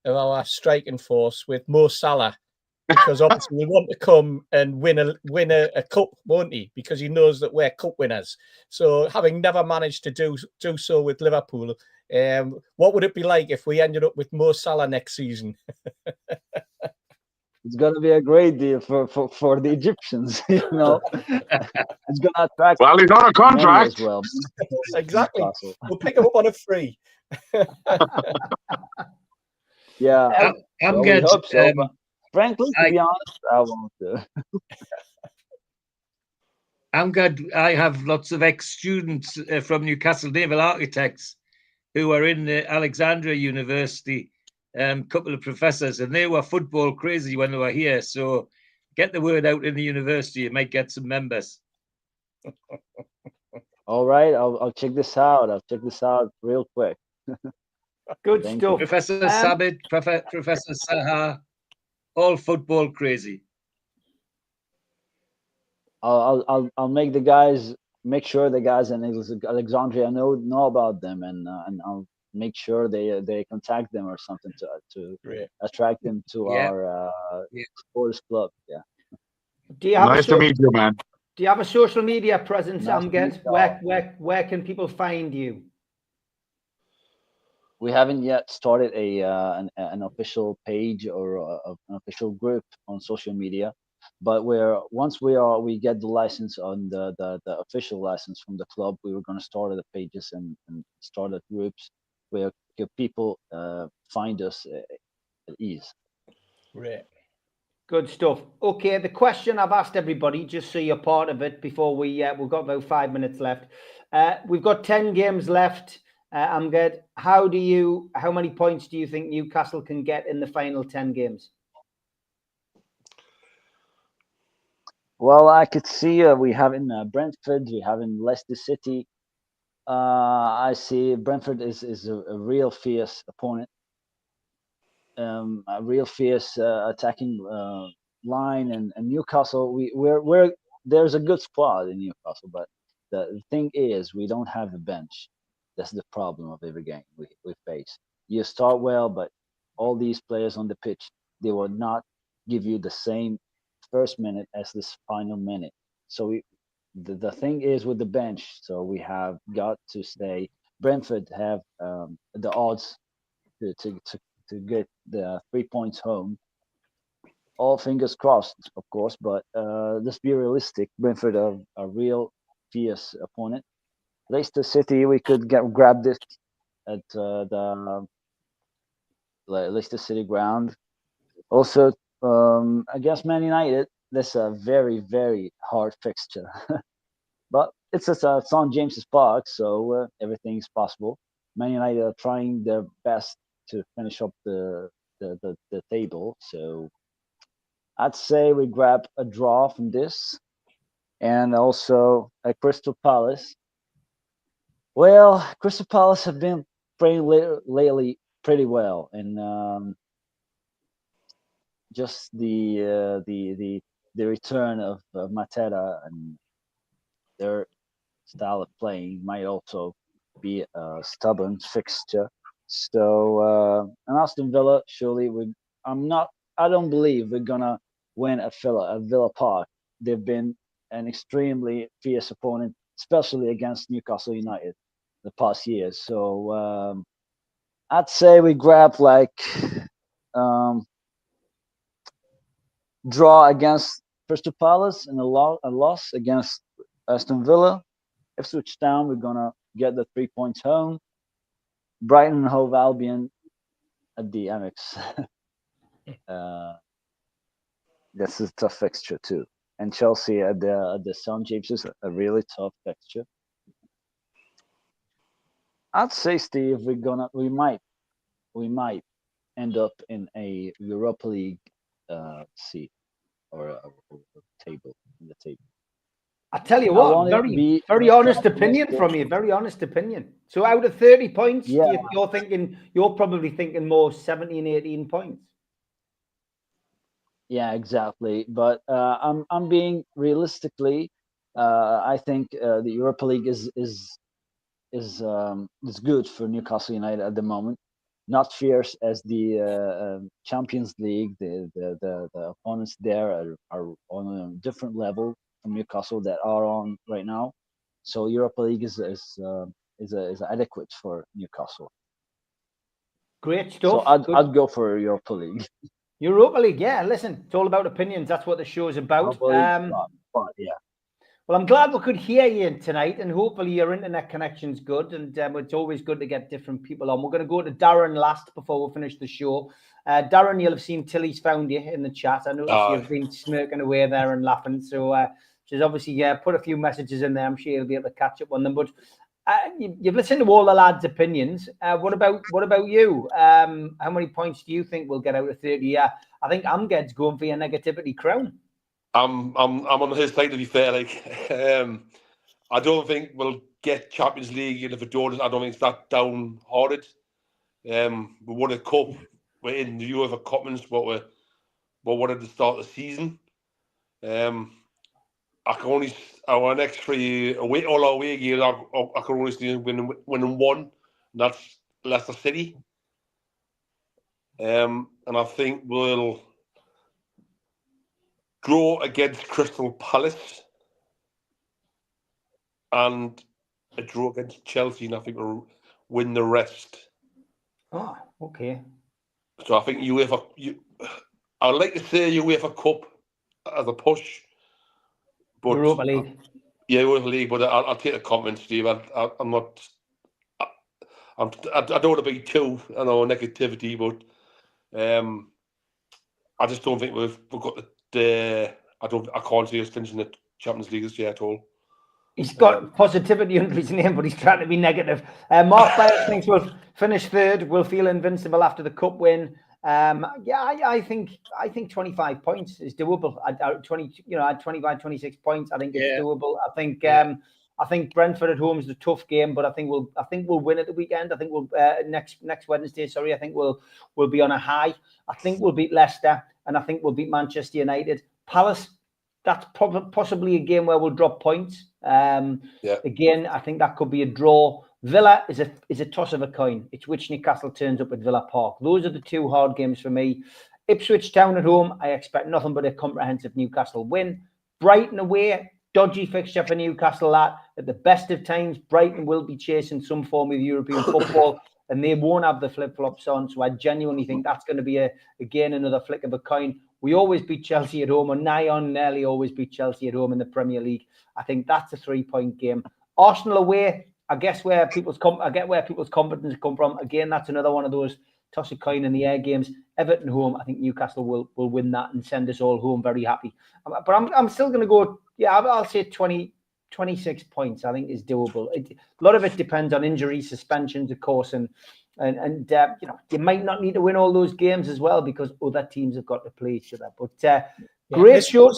of our striking force with Mo Salah? Because obviously we want to come and win a cup, won't he? Because he knows that we're cup winners. So having never managed to do so with Liverpool, what would it be like if we ended up with Mo Salah next season? It's gonna be a great deal for the Egyptians, It's gonna attract. Well, he's on a contract. As well. Exactly. We'll pick him up on a free. Yeah, I'm we good. hope so, but frankly, to be honest, I won't. I'm good. I have lots of ex-students from Newcastle Naval Architects who are in the Alexandria University, couple of professors, and they were football crazy when they were here. So get the word out in the university, you might get some members. All right, I'll check this out. I'll check this out real quick. Good Thank stuff. you. Professor Sabit, Professor Saha, all football crazy. I'll make sure the guys in Alexandria know about them, and I'll make sure they contact them or something to attract them to our supporters club. Yeah. Do you have Nice to meet you, man. Do you have a social media presence, Nice to meet Amged? Where can people find you? We haven't yet started an official page or an official group on social media, but once we get the license on the official license from the club, we were going to start the pages and start the groups where people find us at ease. Right. Good stuff. Okay, the question I've asked everybody, just so you're part of it, before we've got about 5 minutes left. We've got 10 games left. Amged, how many points do you think Newcastle can get in the final 10 games? Well, I could see we have in Brentford, we have in Leicester City. I see Brentford is a real fierce opponent, a real fierce attacking line, and Newcastle. We're there's a good squad in Newcastle, but the thing is we don't have a bench. That's the problem of every game we face. You start well, but all these players on the pitch they will not give you the same first minute as this final minute. So the thing is with the bench, so we have got to stay. Brentford have the odds to get the 3 points home. All fingers crossed, of course, but let's be realistic. Brentford are a real fierce opponent. Leicester City, we could grab this at the Leicester City ground. Also, against Man United, that's a very, very hard fixture. But it's on James's Park, so everything is possible. Man United are trying their best to finish up the table, so I'd say we grab a draw from this, and also at Crystal Palace. Well, Crystal Palace have been playing lately pretty well, and just the return of Mateta and their style of playing might also be a stubborn fixture. So, and Aston Villa, surely I don't believe we're gonna win at Villa Park. They've been an extremely fierce opponent, especially against Newcastle United the past years. So I'd say we grab draw against Crystal Palace and a loss against Aston Villa. Ipswich Town, we're gonna get the 3 points home. Brighton and Hove Albion at the Amex. That's a tough fixture too. And Chelsea at the St James's, a really tough fixture. I'd say, Steve, we might end up in a Europa League seat or a table in the table. I tell you what, very honest opinion from you. Very honest opinion. So out of 30 points, yeah. you're probably thinking more 17, 18 points. Yeah, exactly. But I'm being realistically. I think the Europa League is good for Newcastle United at the moment. Not fierce as the Champions League. The opponents there are on a different level from Newcastle that are on right now. So Europa League is adequate for Newcastle. Great stuff. So I'd go for Europa League. Europa League, yeah. Listen, it's all about opinions. That's what the show is about. Yeah. Well, I'm glad we could hear you tonight, and hopefully your internet connection's good. And it's always good to get different people on. We're going to go to Darren last before we finish the show. Darren, you'll have seen Tilly's found you in the chat. I noticed you've been smirking away there and laughing. So she's obviously put a few messages in there. I'm sure you'll be able to catch up on them. But you've listened to all the lads' opinions. What about you? How many points do you think we'll get out of 30? I think Amged's going for your negativity crown. I'm on his side, to be fair. I don't think we'll get Champions League, and if it don't, I don't think it's that downhearted. We won a cup. We're in the UEFA Cup, but we wanted to start the season. Our next 3 away, all our away games, I can only see winning one, and that's Leicester City. And I think we'll draw against Crystal Palace and a draw against Chelsea, and I think we'll win the rest. Oh, okay. So I think I'd like to say UEFA Cup as a push. But Europa League. Yeah, Europa League, but I'll take the comment, Steve. I'm not. I don't want to be too, negativity, but I just don't think we've got I can't see us finishing the Champions League this year at all. He's got positivity under his name, but he's trying to be negative. Mark Byers thinks we'll finish third. We'll feel invincible after the cup win. I think 25 points is doable. At 25, 26 points, I think it's doable. I think Brentford at home is a tough game, but I think we'll win at the weekend. I think we'll next Wednesday. Sorry, I think we'll be on a high. I think we'll beat Leicester, and I think we'll beat Manchester United. Palace, that's possibly a game where we'll drop points. Again, I think that could be a draw. Villa is a toss of a coin. It's which Newcastle turns up at Villa Park. Those are the 2 hard games for me. Ipswich Town at home, I expect nothing but a comprehensive Newcastle win. Brighton away, dodgy fixture for Newcastle. That at the best of times, Brighton will be chasing some form of European football, and they won't have the flip-flops on. So I genuinely think that's going to be again another flick of a coin. We always beat Chelsea at home, or nigh on nearly always beat Chelsea at home in the Premier League. I think that's a 3-point game. Arsenal away, I get where people's confidence come from. Again, that's another one of those toss a coin in the air games. Everton home, I think Newcastle will win that and send us all home very happy. But I'm still going to go, I'll say 26 points, I think is doable. A lot of it depends on injuries, suspensions, of course, and you might not need to win all those games as well because other teams have got to play each other. But great show.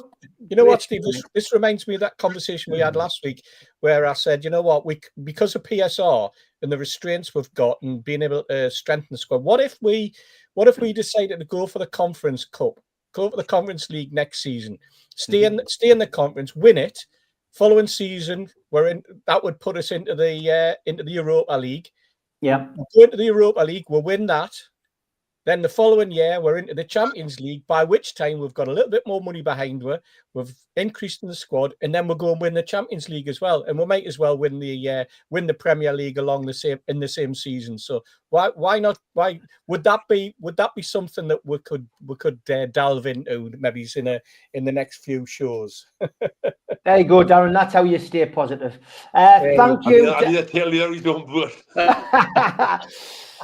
You know what, Steve? This reminds me of that conversation we had last week where I said, you know what, because of PSR and the restraints we've got and being able to strengthen the squad, what if we decided to go for the Conference Cup, go for the Conference League next season, stay in the conference, win it, following season that would put us into the Europa League. Yeah. We'll go into the Europa League, we'll win that. Then the following year, we're into the Champions League, by which time we've got a little bit more money behind us. We've increased in the squad, and then we'll go and win the Champions League as well. And we might as well win the Premier League in the same season. So why not? Why would that be something that we could delve into maybe in the next few shows? There you go, Darren. That's how you stay positive. Thank you. I need to tell you he's on board.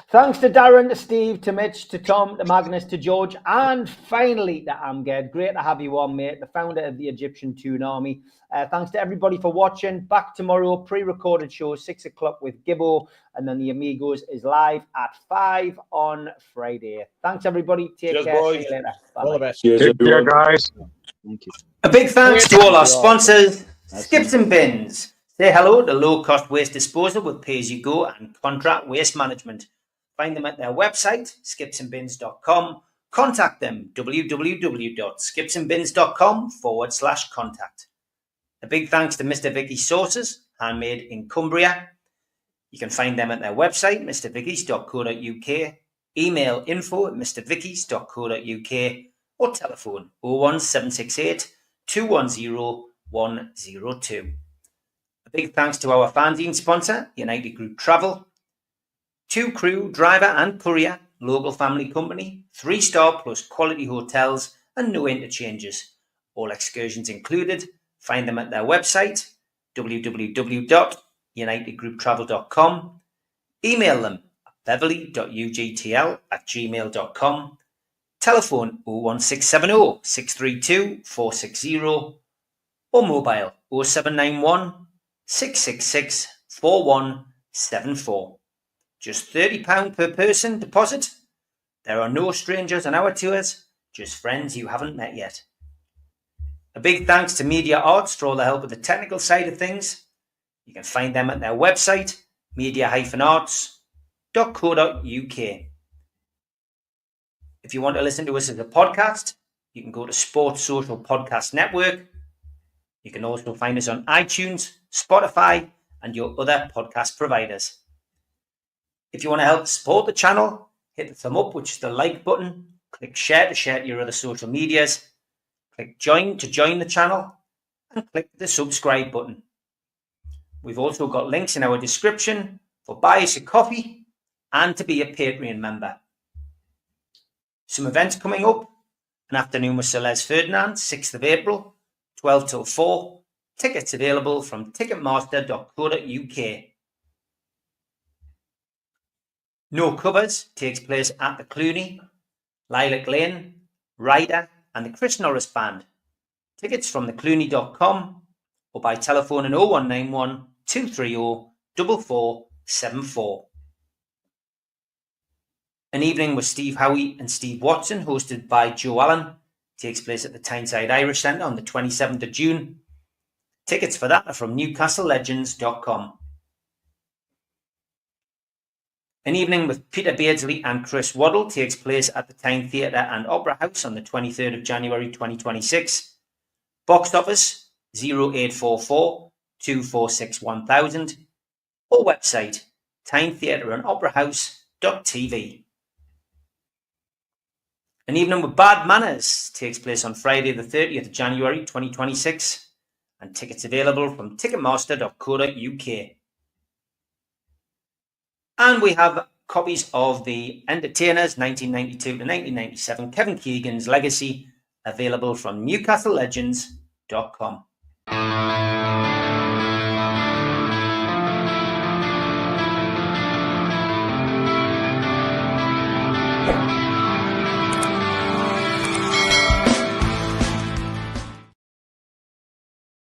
Thanks to Darren, to Steve, to Mitch, to Tom, to Magnus, to George, and finally to Amgad. Great to have you on, mate, the founder of the Egyptian Toon Army. Thanks to everybody for watching. Back tomorrow, pre-recorded show, 6 o'clock with Gibbo, and then the Amigos is live at 5 on Friday. Thanks, everybody. Take care. Boys. See you later. Bye. All the best. Take care, guys. Thank you. A big thanks to all our sponsors, That's Skips and Bins. Say hello to low-cost waste disposal with pay-as-you-go and contract waste management. Find them at their website, skipsandbins.com. Contact them, www.skipsandbins.com/contact. A big thanks to Mr. Vicky's Sauces, handmade in Cumbria. You can find them at their website, mrvickies.co.uk, email info@mrvickies.co.uk, or telephone 01768 210 102. A big thanks to our fanzine sponsor, United Group Travel. 2 crew, driver and courier, local family company, 3-star plus quality hotels and no interchanges. All excursions included. Find them at their website, www.unitedgrouptravel.com. Email them at beverly.ugtl@gmail.com. Telephone 01670 632 460 or mobile 0791 666 4174. Just £30 per person deposit. There are no strangers on our tours, just friends you haven't met yet. A big thanks to Media Arts for all the help with the technical side of things. You can find them at their website, media-arts.co.uk. If you want to listen to us as a podcast, you can go to Sports Social Podcast Network. You can also find us on iTunes, Spotify, and your other podcast providers. If you want to help support the channel, hit the thumb up, which is the like button. Click share to share to your other social medias. Click join to join the channel. And click the subscribe button. We've also got links in our description for buy us a coffee and to be a Patreon member. Some events coming up. An afternoon with Sir Les Ferdinand, 6th of April, 12 till 4. Tickets available from ticketmaster.co.uk. No Covers takes place at the Clooney, Lilac Lane, Ryder and the Chris Norris Band. Tickets from theclooney.com or by telephone in 0191 230 4474. An evening with Steve Howie and Steve Watson, hosted by Joe Allen, takes place at the Tyneside Irish Centre on the 27th of June. Tickets for that are from newcastlelegends.com. An evening with Peter Beardsley and Chris Waddle takes place at the Tyne Theatre and Opera House on the 23rd of January 2026. Box office 0844 246 1000 or website tynetheatreandoperahouse.tv. An Evening with Bad Manners takes place on Friday the 30th of January 2026, and tickets available from ticketmaster.co.uk. And we have copies of The Entertainers 1992 to 1997, Kevin Keegan's Legacy, available from newcastlelegends.com.